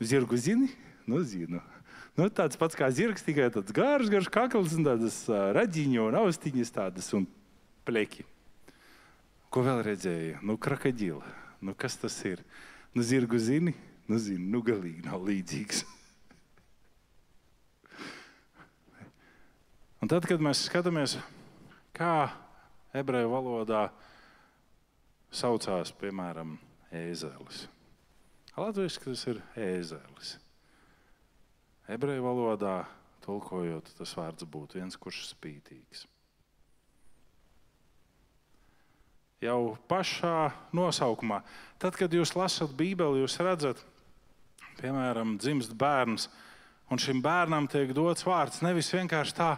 Zirgu zini? Zinu. Tāds pats kā zirgs, tikai tāds garš kakls un tādas radziņu un austiņas tādas un pleki. Ko vēl redzēju? Krokodila. Kas tas ir? Zirgu zini? Zinu. Galīgi nav līdzīgs. Un tad, kad mēs skatāmies, kā ebreju valodā saucās, piemēram, ēzelis. Latviešu tas ir ēzelis. Ebreju valodā, tulkojot, tas vārds būtu viens, kurš spītīgs. Jau pašā nosaukumā, tad, kad jūs lasat Bībeli, jūs redzat, piemēram, dzimst bērns, un šim bērnam tiek dots vārds nevis vienkārši tā,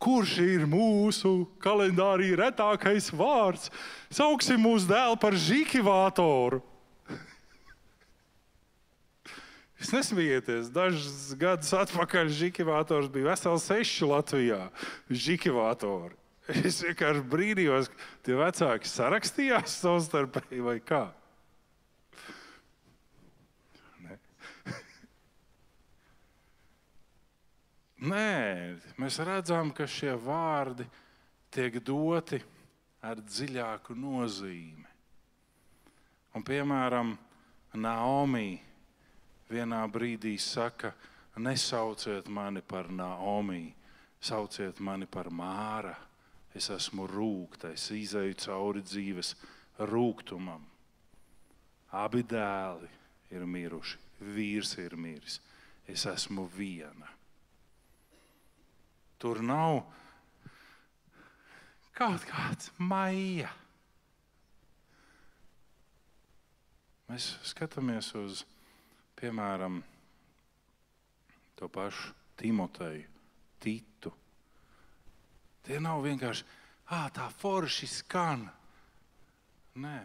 kurš ir mūsu kalendārī retākais vārds. Sauksim mūsu dēlu par žikivātoru. Jūs nesmējieties, dažus gadus atpakaļ žikivātors bija veseli 6 Latvijā. Žikivātori. Es vienkārši brīnījos, tie vecāki sarakstījās savstarpēji vai kā? Nē, mēs redzam, ka šie vārdi tiek doti ar dziļāku nozīmi. Un, piemēram, Naomi vienā brīdī saka, nesauciet mani par Naomi, sauciet mani par Māra. Es esmu rūgta, es izeju cauri dzīves rūgtumam. Abi dēli ir miruši, vīrs ir miris, es esmu viena. Tur nav kaut kāds Maija. Mēs skatāmies uz, piemēram, to pašu Timoteju, Titu. Tie nav vienkārši, tā forši skan. Nē,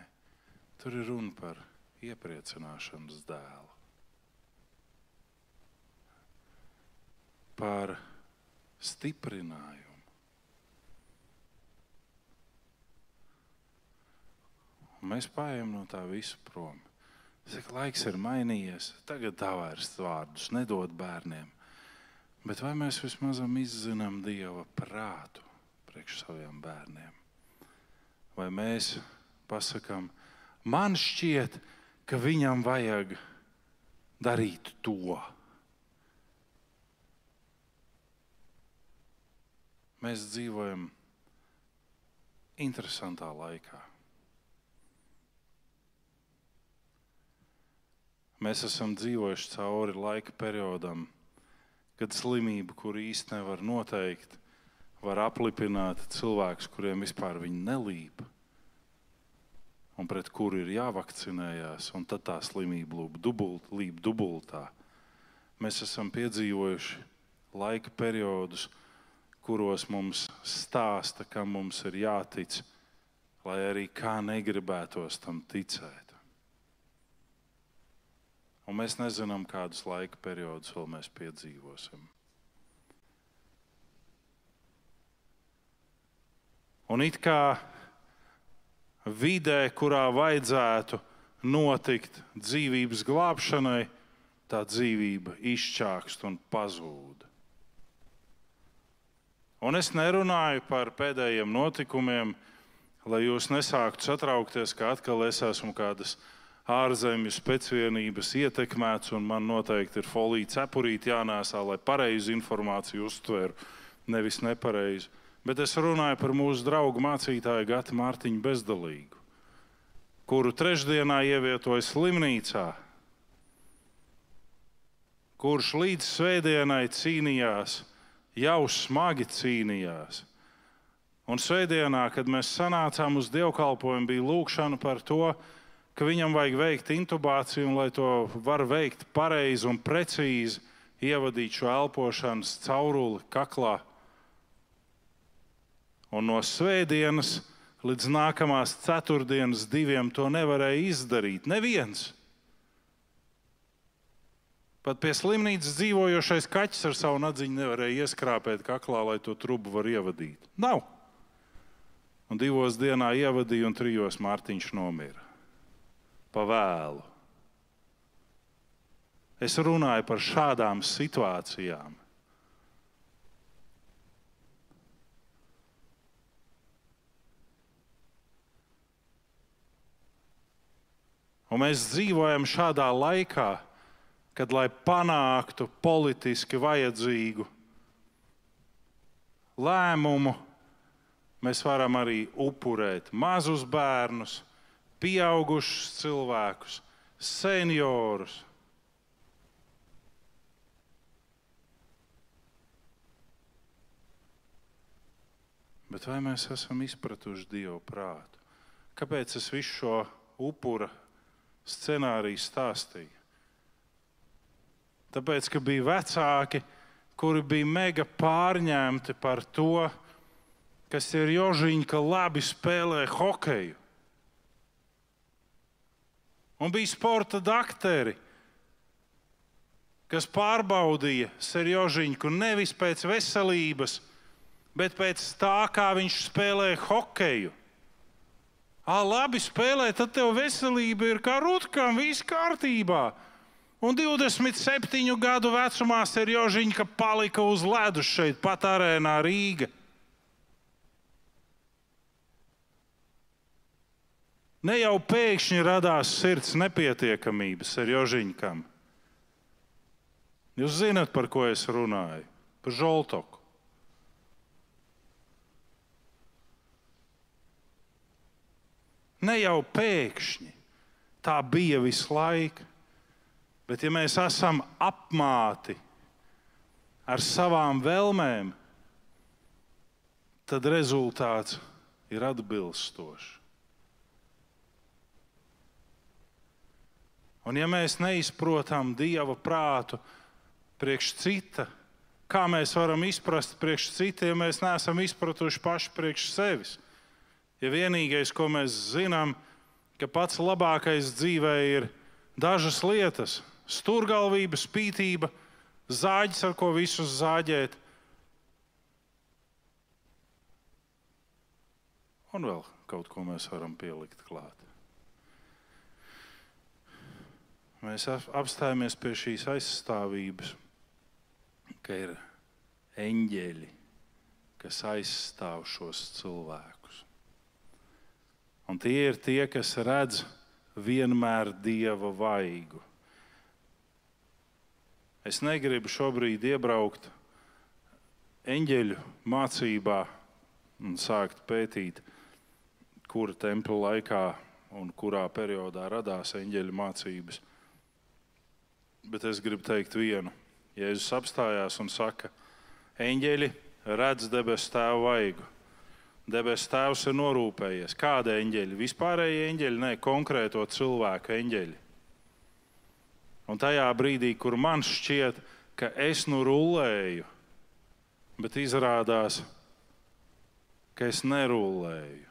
tur ir runa par iepriecināšanas dēlu. Par stiprinājumu. Un mēs paejam no tā visu prom. Saka, laiks ir mainījies, tagad tā vairs vārdus nedod bērniem. Bet vai mēs vismaz izzinām Dieva prātu priekš saviem bērniem? Vai mēs pasakām, man šķiet, ka viņam vajag darīt to. Mēs dzīvojam interesantā laikā. Mēs esam dzīvojuši cauri laika periodam, kad slimība, kur īsti nevar noteikt, var aplipināt cilvēkus, kuriem vispār viņi nelīp, un pret kuru ir jāvakcinējās, un tad tā slimība līp dubultā. Mēs esam piedzīvojuši laika periodus, kuros mums stāsta, kam mums ir jātic, lai arī kā negribētos tam ticēt. Un mēs nezinām, kādus laika periodus vēl mēs piedzīvosim. Un it kā vidē, kurā vajadzētu notikt dzīvības glābšanai, tā dzīvība izčākst un pazūd. Un es nerunāju par pēdējiem notikumiem, lai jūs nesāktu satraukties, ka atkal es esmu kādas ārzemju specvienības ietekmēts un man noteikti ir folija cepurīti jānēsā, lai pareizu informāciju uztveru, nevis nepareizu. Bet es runāju par mūsu draugu mācītāju Gati Mārtiņu Bezdalīgu, kuru trešdienā ievietoja slimnīcā, kurš līdz svētdienai cīnījās, jau smagi cīnījās. Un svētdienā, kad mēs sanācām uz dievkalpojumu, bija lūkšana par to, ka viņam vajag veikt intubāciju, un lai to var veikt pareizi un precīzi, ievadīt šo elpošanas cauruli kaklā. Un no svētdienas līdz nākamās ceturtdienas 2 to nevarēja izdarīt. Neviens. Pat pie slimnīcas dzīvojošais kaķis ar savu nadziņu nevarēja ieskrāpēt kaklā, lai to trubu var ievadīt. Nav. Un 2 dienā ievadīja un 3 Mārtiņš nomira. Pa vēlu. Es runāju par šādām situācijām. Un mēs dzīvojam šādā laikā, kad, lai panāktu politiski vajadzīgu lēmumu, mēs varam arī upurēt mazus bērnus, pieaugušus cilvēkus, seniorus. Bet vai mēs esam izpratuši Dievu prātu? Kāpēc es visu šo upura scenāriju stāstīju? Tāpēc, ka bija vecāki, kuri bija mega pārņemti par to, kas ir Jožiņka labi spēlē hokeju. Un bija sporta dakteri, kas pārbaudīja Serjožiņku nevis pēc veselības, bet pēc tā, kā viņš spēlē hokeju. Labi spēlē, tad tev veselība ir kā rutkam, viss kārtībā. Un 27 gadu vecumā Serjožiņka palika uz ledus šeit pat arēnā Rīga. Ne jau pēkšņi radās sirds nepietiekamība Serjožiņkam. Jūs zināt, par ko es runāju? Par Žoltoku. Ne jau pēkšņi. Tā bija visu laiku. Bet ja mēs esam apmāti ar savām vēlmēm, tad rezultāts ir atbilstošs. Un ja mēs neizprotam Dieva prātu priekš cita, kā mēs varam izprast priekš cita, ja mēs neesam izpratuši paši priekš sevis? Ja vienīgais, ko mēs zinām, ka pats labākais dzīvē ir dažas lietas – sturgalvība, spītība, zāģis, ar ko visus zāģēt. Un vēl kaut ko mēs varam pielikt klāt. Mēs apstājamies pie šīs aizstāvības, ka ir eņģeļi, kas aizstāv šos cilvēkus. Un tie ir tie, kas redz vienmēr Dieva vaigu. Es negribu šobrīd iebraukt eņģeļu mācībā un sākt pētīt, kura tempļa laikā un kurā periodā radās eņģeļu mācības. Bet es gribu teikt vienu. Jēzus apstājās un saka, eņģeļi redz debesu tēvu vaigu. Debesu tēvs ir norūpējies. Kāda eņģeļi? Vispārēji eņģeļi, ne konkrēto cilvēku eņģeļi. Un tajā brīdī, kur man šķiet, ka es nu rullēju, bet izrādās, ka es nerullēju.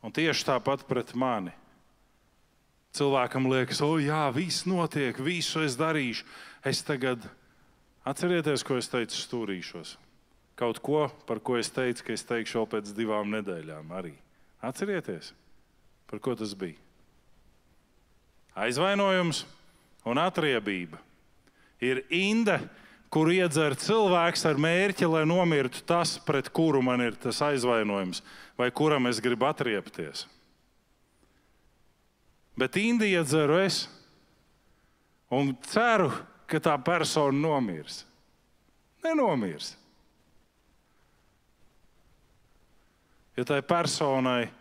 Un tieši tāpat pret mani. Cilvēkam liekas, jā, viss notiek, visu es darīšu. Es tagad, atcerieties, ko es teicu, stūrīšos. Kaut ko, par ko es teicu, ka es teikšu vēl pēc 2 nedēļām arī. Atcerieties, par ko tas bija? Aizvainojums un atriebība ir inde, kur iedzer cilvēks ar mērķi, lai nomirtu tas, pret kuru man ir tas aizvainojums, vai kuram es gribu atriepties. Bet indi iedzeru es un ceru, ka tā persona nomirs. Nenomirs. Ja tai personai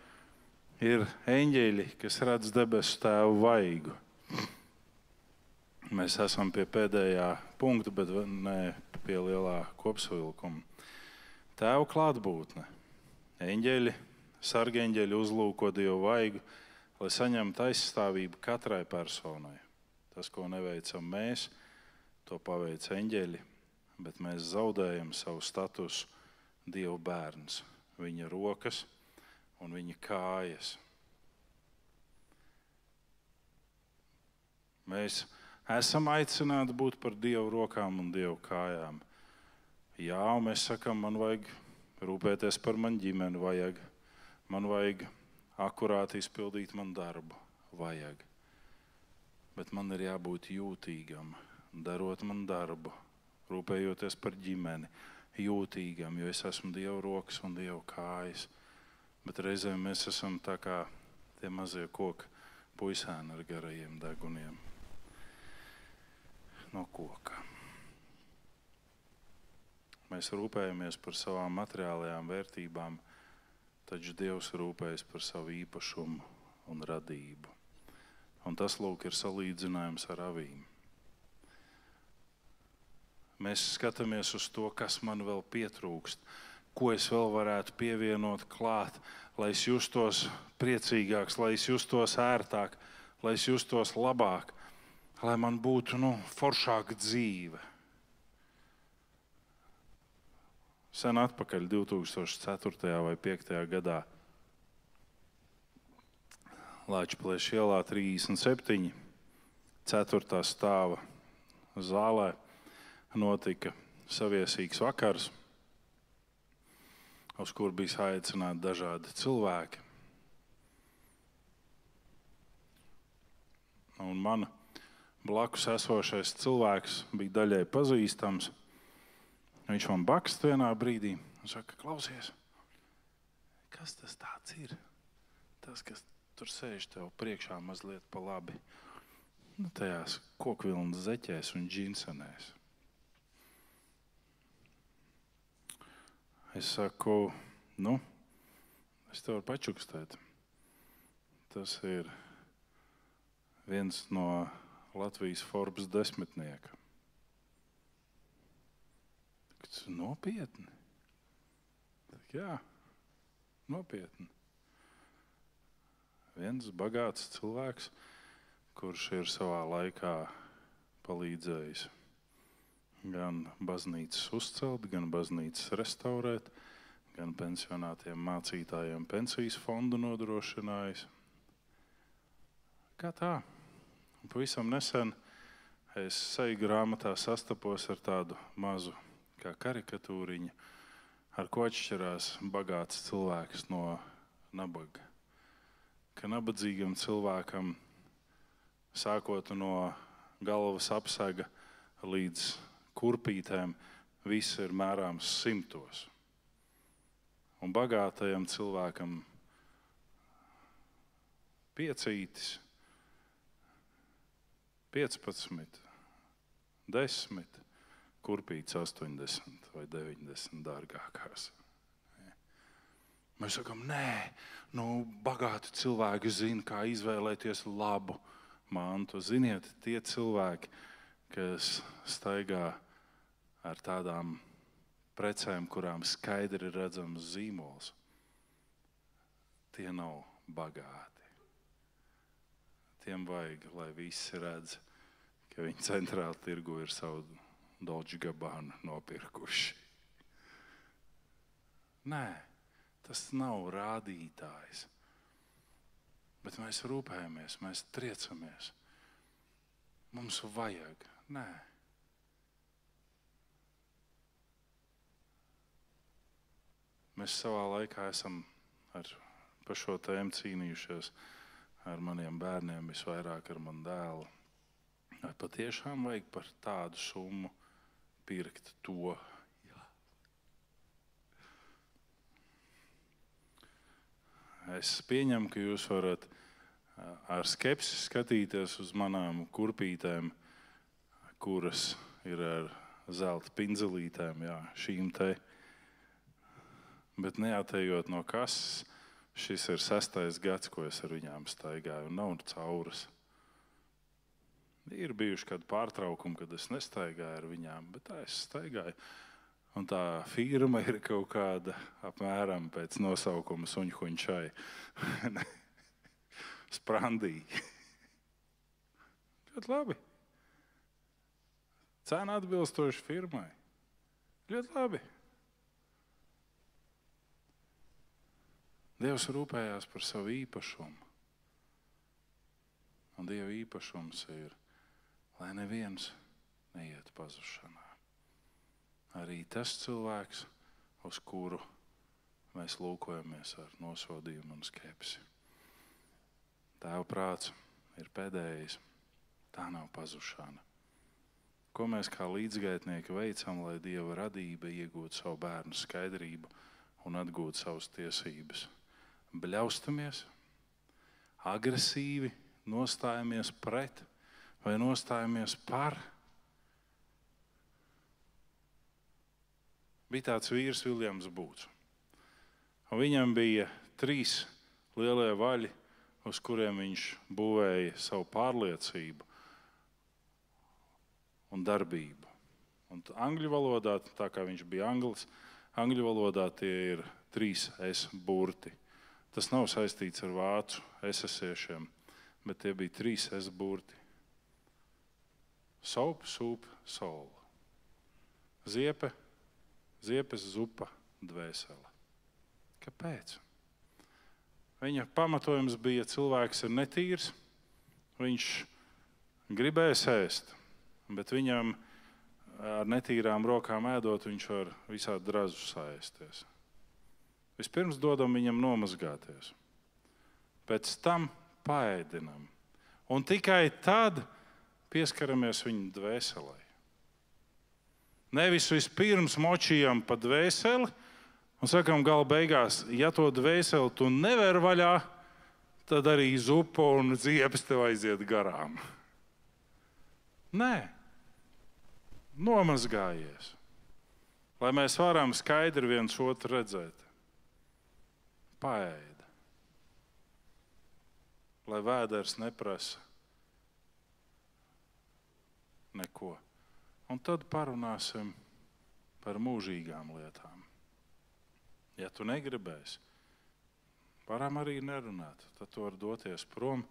ir eņģeļi, kas redz debesu tēvu vaigu. Mēs esam pie pēdējā punkta, bet ne pie lielā kopsavilkuma. Tēva klātbūtne. Eņģeļi, sargeņģeļi uzlūko Dievu vaigu, lai saņemtu aizstāvību katrai personai. Tas, ko neveicam mēs, to paveic eņģeļi, bet mēs zaudējam savu statusu Dieva bērns, viņa rokas un viņa kājas. Mēs esam aicināti būt par Dieva rokām un Dieva kājām. Jā, un mēs sakam, man vajag rūpēties par manu ģimeni, man vajag akurāti izpildīt manu darbu, Bet man ir jābūt jūtīgam, darot manu darbu, rūpējoties par ģimeni, jūtīgam, jo es esmu Dieva rokas un Dieva kājas. Bet reizēm mēs esam tā kā tie mazie koki puisēni ar garajiem deguniem no koka. Mēs rūpējamies par savām materiālajām vērtībām, taču Dievs rūpējas par savu īpašumu un radību. Un tas, lūk, ir salīdzinājums ar avīm. Mēs skatāmies uz to, kas man vēl pietrūkst, ko es vēl varētu pievienot klāt, lai es justos priecīgāks, lai es justos ērtāk, lai es justos labāk, lai man būtu foršāka dzīve. Sen atpakaļ 2004. vai 2005. gadā Lāčplēša ielā 37, 4. stāva zālē notika saviesīgs vakars, uz kur bija aicināti dažādi cilvēki. Un man blakus esošais cilvēks bija daļai pazīstams. Viņš man bakst vienā brīdī un saka, klausies, kas tas tāds ir? Tas, kas tur sēž tev priekšā mazliet pa labi, tajās kokvilnas zeķēs un džinsenēs. Es saku, es tev varu pačukstēt. Tas ir viens no Latvijas Forbes 10. Tas ir nopietni. Jā, nopietni. Viens bagāts cilvēks, kurš ir savā laikā palīdzējis gan baznīcas uzcelt, gan baznīcas restaurēt, gan pensionātiem mācītājiem pensijas fondu nodrošinājis. Kā tā? Pavisam nesen es seju grāmatā sastapos ar tādu mazu kā karikatūriņu, ar ko atšķirās bagāts cilvēks no nabaga. Ka nabadzīgam cilvēkam, sākot no galvas apsaga līdz kurpītēm, viss ir mērāms simtos. Un bagātajam cilvēkam piecītis, 15, 10, kurpīts 80 vai 90 dārgākās. Mēs sakām, nē, bagāti cilvēki zina, kā izvēlēties labu mantu. Ziniet, tie cilvēki, kas staigā ar tādām precēm, kurām skaidri ir redzams zīmols, tie nav bagāti. Tiem vajag, lai visi redz, ka viņi centrāli tirgu ir savu Dolce Gabbana nopirkuši. Nē, tas nav rādītājs. Bet mēs rūpējamies, mēs triecamies. Mums vajag. Nē. Mēs savā laikā esam par šo tēmu cīnījušies ar maniem bērniem, visvairāk ar manu dēlu. Vai patiešām vajag par tādu summu pirkt to? Jā. Es pieņemu, ka jūs varat ar skepsi skatīties uz manām kurpītēm, kuras ir ar zelta pinzelītēm, jā, šīm te. Bet neatejot no kases, šis ir 6. gads, ko es ar viņām staigāju, un nav cauras. Ir bijuši kādi pārtraukumi, kad es nestaigāju ar viņām, bet tā es staigāju. Un tā firma ir kaut kāda apmēram pēc nosaukuma Suņhuņčai. Sprandī. Ļoti labi. Cena atbilstoši firmai. Ļoti labi. Dievs rūpējās par savu īpašumu. Un Dieva īpašums ir, lai neviens neiet pazušanā. Arī tas cilvēks, uz kuru mēs lūkojamies ar nosodījumu un skepsi. Tēva prāts ir pēdējais. Tā nav pazušana. Ko mēs kā līdzgaitnieki veicam, lai Dieva radība iegūtu savu bērnu skaidrību un atgūtu savas tiesības? Bļaustamies, agresīvi nostājamies pret vai nostājamies par? Bija tāds vīrs Viljams Būts. Un viņam bija 3 lielie vaļi, uz kuriem viņš būvēja savu pārliecību un darbību. Un angļu valodā, tā kā viņš bija anglis, angļu valodā tie ir 3 S burti. Tas nav saistīts ar vācu esesiešiem, bet tie bija 3 S burti. Soap, soup, soul. Ziepe, ziepes, zupa, dvēsele. Kāpēc? Viņa pamatojums bija, cilvēks ir netīrs, viņš gribēs ēst, bet viņam ar netīrām rokām ēdot, viņš var visādi drazus saēsties. Vispirms dodam viņam nomazgāties, pēc tam paēdinam, un tikai tad pieskaramies viņa dvēselē. Nevis vispirms močījam pa dvēseli, un sakām, gala beigās, ja to dvēseli tu never vaļā, tad arī zupa un ziepes tev aiziet garām. Nē, nomazgājies, lai mēs varam skaidri viens otru redzēt. Paēda, lai vēders neprasa neko. Un tad parunāsim par mūžīgām lietām. Ja tu negribēsi, varam arī nerunāt. Tad tu vari doties prom.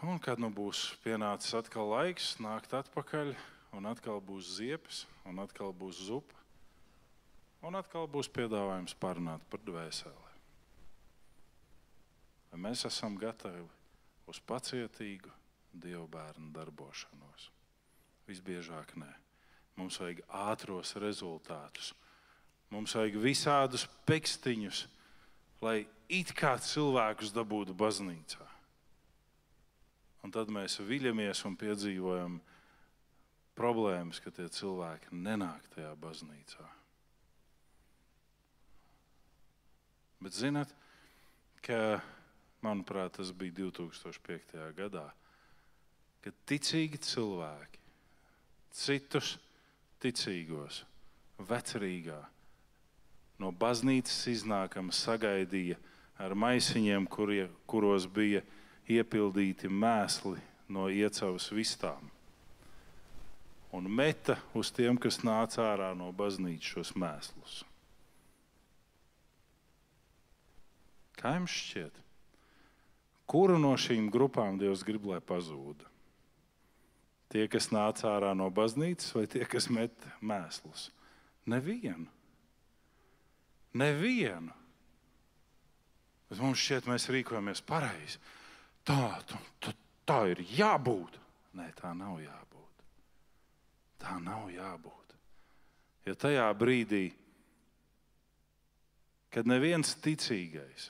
Un kad būs pienācis atkal laiks, nākt atpakaļ, un atkal būs ziepes, un atkal būs zupa, un atkal būs piedāvājums parunāt par dvēseli. Vai mēs esam gatavi uz pacietīgu Dieva bērnu darbošanos? Visbiežāk nē. Mums vajag ātros rezultātus. Mums vajag visādus pekstiņus, lai it kā cilvēkus dabūtu baznīcā. Un tad mēs viļamies un piedzīvojam problēmas, ka tie cilvēki nenāk tajā baznīcā. Bet zināt, ka, manuprāt, tas bija 2005. gadā, kad ticīgi cilvēki citus ticīgos vecrīgā no baznīcas iznākam sagaidīja ar maisiņiem, kuros bija iepildīti mēsli no iecavas vistām. Un meta uz tiem, kas nāca ārā no baznīcas šos mēslus. Kā jums šķiet? Kuru no šīm grupām Dievs grib, lai pazūda? Tie, kas nāca ārā no baznīcas, vai tie, kas met mēslus? Nevienu. Nevienu. Bet mums šķiet, mēs rīkojamies pareizi. Tā ir jābūt. Nē, tā nav jābūt. Tā nav jābūt. Jo tajā brīdī, kad neviens ticīgais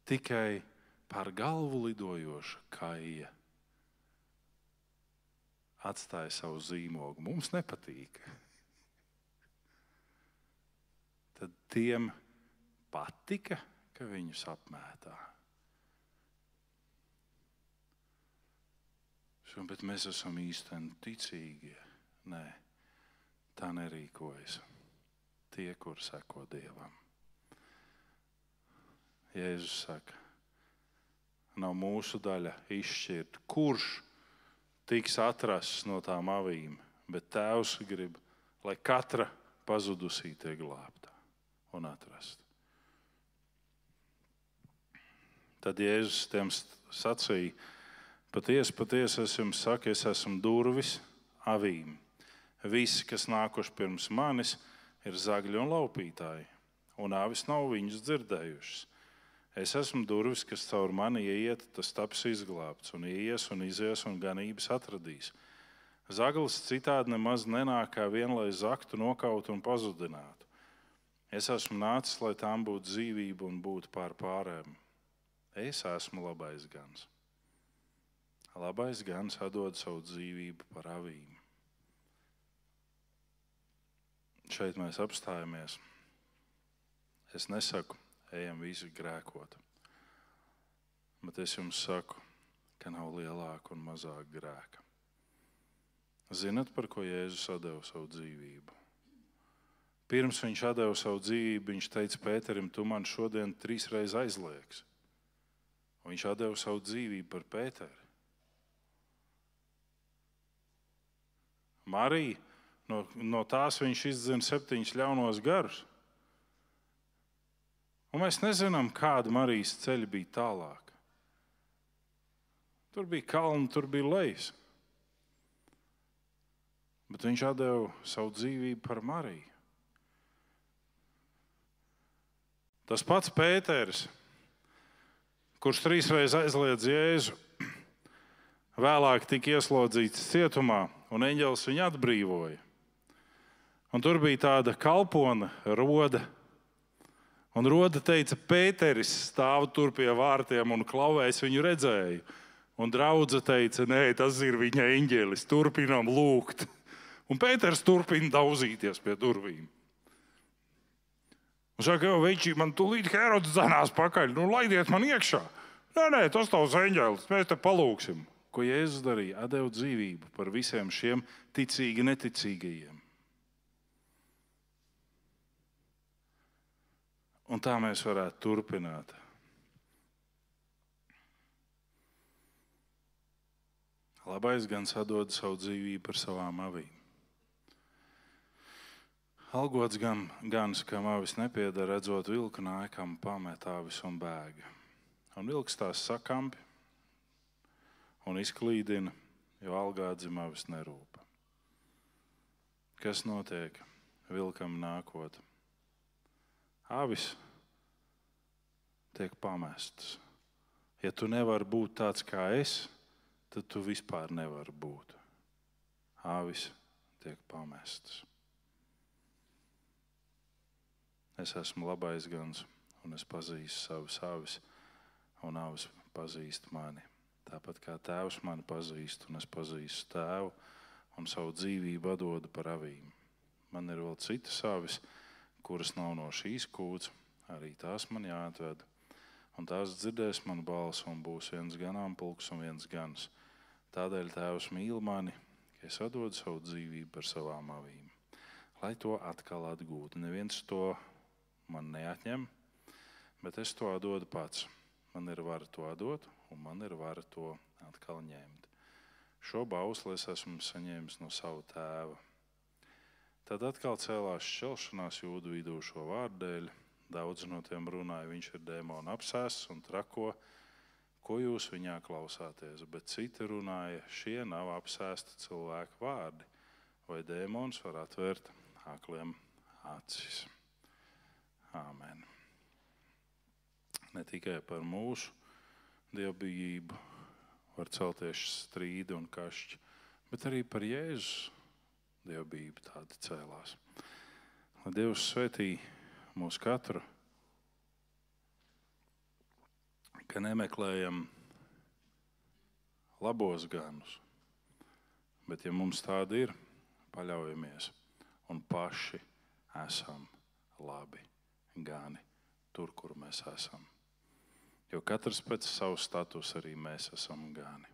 tikai pār galvu lidojoša kaija atstāja savu zīmogu, mums nepatīk. Tad tiem patika, ka viņus apmētā. Bet mēs esam īsteni ticīgie. Nē, tā nerīkojas tie, kur seko Dievam. Jēzus saka, nav mūsu daļa izšķirt, kurš tiks atrasts no tām avīm, bet Tēvs grib, lai katra pazudusī tiek glābta un atrasta. Tad Jēzus tiem sacīja, patiesi, es jums saku, es esmu durvis avīm. Visi, kas nākuši pirms manis, ir zagļi un laupītāji, un avis nav viņus dzirdējušas. Es esmu durvis, kas caur mani ieiet, tas taps izglābts, un ieies un izies un ganības atradīs. Zaglis citādi nemaz nenāk kā vien, lai zaktu, nokautu un pazudinātu. Es esmu nācis, lai tām būtu dzīvība un būtu pār pārēm. Es esmu labais gans. Labais gans atdod savu dzīvību par avīm. Šeit mēs apstājamies. Es nesaku, ejam visi grēkot. Bet es jums saku, ka nav lielāka un mazāka grēka. Zinat, par ko Jēzus atdeva savu dzīvību? Pirms viņš atdeva savu dzīvību, viņš teica Pēterim, tu man šodien 3 reizes aizliegsi. Un viņš atdeva savu dzīvību par Pēteri. Marija, no tās viņš izdzina 7 ļaunos garus. Un mēs nezinām, kāda Marijas ceļa bija tālāk. Tur bija kalni, tur bija lejas. Bet viņš atdeva savu dzīvību par Mariju. Tas pats Pēteris, kurš 3 reizes aizliedz Jēzu, vēlāk tika ieslodzīts cietumā, un eņģelis viņu atbrīvoja. Un tur bija tāda kalpone, Roda. Un Roda teica, Pēteris stāv tur pie vārtiem un klauvēs viņu redzēju. Un draudze teica, nē, tas ir viņa eņģelis, turpinām lūgt. Un Pēters turpina daudzīties pie durvīm. Un saka, veči, man tūlīt Herods zanās pakaļ, laidiet man iekšā. Nē, tas tavs eņģelis, mēs te palūksim. Ko Jēzus darīja? Atdeva dzīvību par visiem šiem ticīgi neticīgajiem. Un tā mēs varētu turpināt. Labais gans atdod savu dzīvību par savām avīm. Algots gans, kam avis nepieder, redzot vilku nākam, pamet avis un bēga. Un vilks tās sakampi un izklīdina, jo algādzim avis nerūpa. Kas notiek vilkam nākot? Avis tiek pamestas. Ja tu nevari būt tāds kā es, tad tu vispār nevari būt. Avis tiek pamestas. Es esmu labais gans, un es pazīstu savus avis, un avis pazīst mani. Tāpat kā tēvs mani pazīst, un es pazīstu tēvu, un savu dzīvību atdodu par avīm. Man ir vēl citas avis, kuras nav no šīs kūts, arī tās man jāatved. Un tās dzirdēs manu balsi, un būs viens ganāmpulks un viens gans. Tādēļ tēvs mīl mani, ka es atdodu savu dzīvību par savām avīm. Lai to atkal atgūtu. Neviens to man neatņem, bet es to atdodu pats. Man ir vara to atdot, un man ir vara to atkal ņemt. Šo bausli es esmu saņēmis no sava tēva. Tad atkal cēlās šķelšanās jūdu vidū šo vārdu dēļ. Daudz no tiem runāja, viņš ir dēmona apsēsts un trako, ko jūs viņā klausāties. Bet citi runāja, šie nav apsēsti cilvēku vārdi, vai dēmons var atvērt akliem acis. Āmen. Ne tikai par mūsu dievbijību var celties strīdi un kašķi, bet arī par Jēzus dievbijību tādi cēlās. Lai Dievs svētī mūs katru, ka nemeklējam labos ganus, bet ja mums tādi ir, paļaujamies un paši esam labi gani tur, kur mēs esam. Jo katrs pēc savu statusu arī mēs esam gani.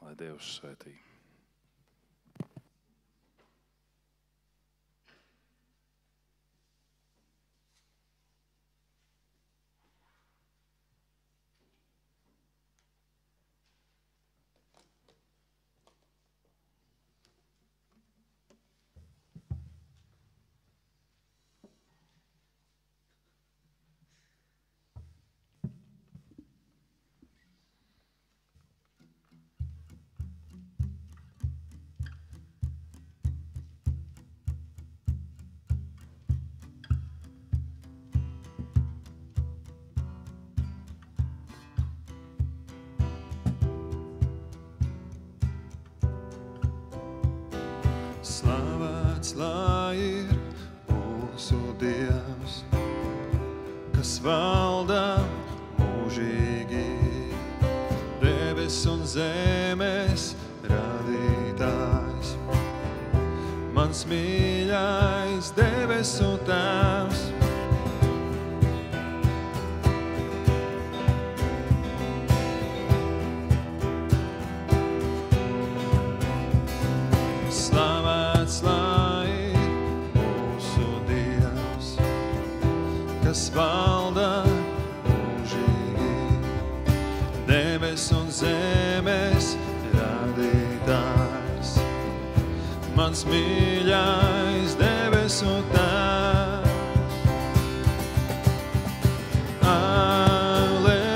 Lai Dievs svētī. Slavēts lai ir mūsu Dievs, kas valda mūžīgi, debes un zemes radītājs. Mans mīļais debesu Tēvs. Slavēts lai ir mūsu Dievs, kas valda mūžīgi, debes un zemes radītājs. Mans mīļais debesu Tēvs. Alleluja.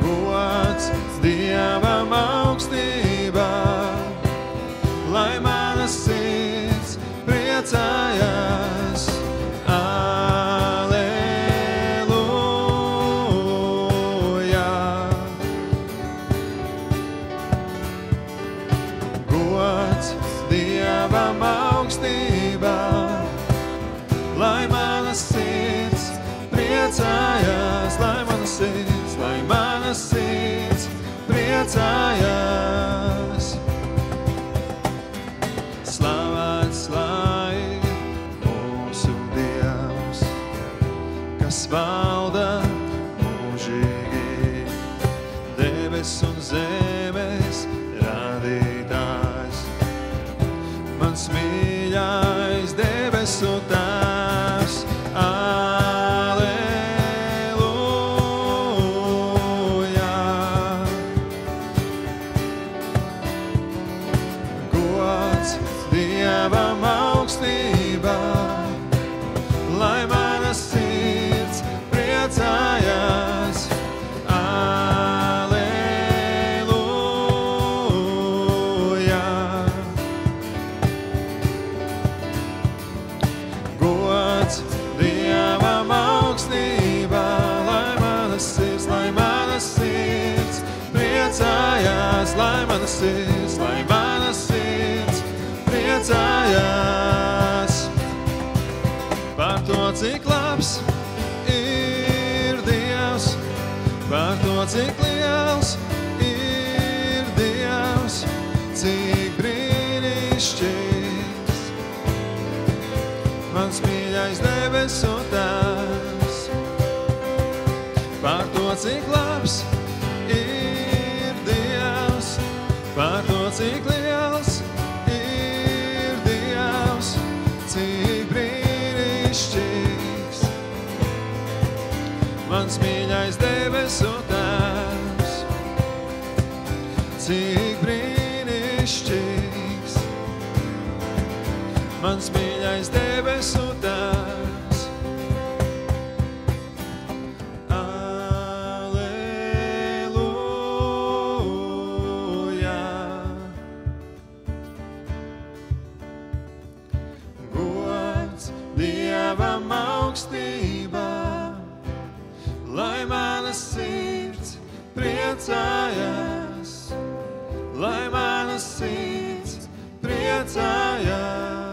Gods Dievam augstībā, lai mana sirds priecājās. Dievam augstībā, lai mana sirds priecājās, lai mana sirds priecājās. Slavēts lai mūsu Dievs, kas valda mūžīgi, debes un zemes radītājs. Mans mīļais debesu Tēvs. Alleluja. Gods Dievam augstībā, lai mana sirds priecājās. Dievam augstībā, lai mana sirds priecājās, lai mana sirds priecājās. Par to, cik labs ir Dievs, par to, cik liels ir Dievs, cik brīnišķīgs. Mans mīļais debesu Tēvs, par to, cik labs ir Dievs, par to, cik liels ir Dievs, cik brīnišķīgs. Mans mīļais debesu Tēvs, cik brīnišķīgs. Mans mīļais debesu Tēvs. Alleluja. Gods Dievam augstībā, lai mana sirds priecājās, lai mana sirds priecājās.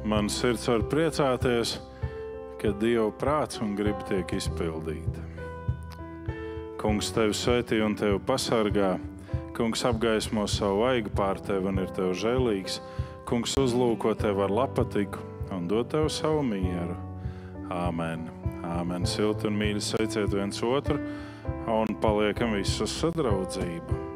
Man sirds var priecāties, kad Dieva prāts un griba tiek izpildīta. Kungs tevi svētī un tevi pasargā. Kungs apgaismo savu vaigu pār tevi un ir tev žēlīgs. Kungs uzlūko tevi ar labpatiku un dod tev savu mieru. Āmen. Āmen. Silti un mīļi sveiciet viens otru un paliekam visus sadraudzību.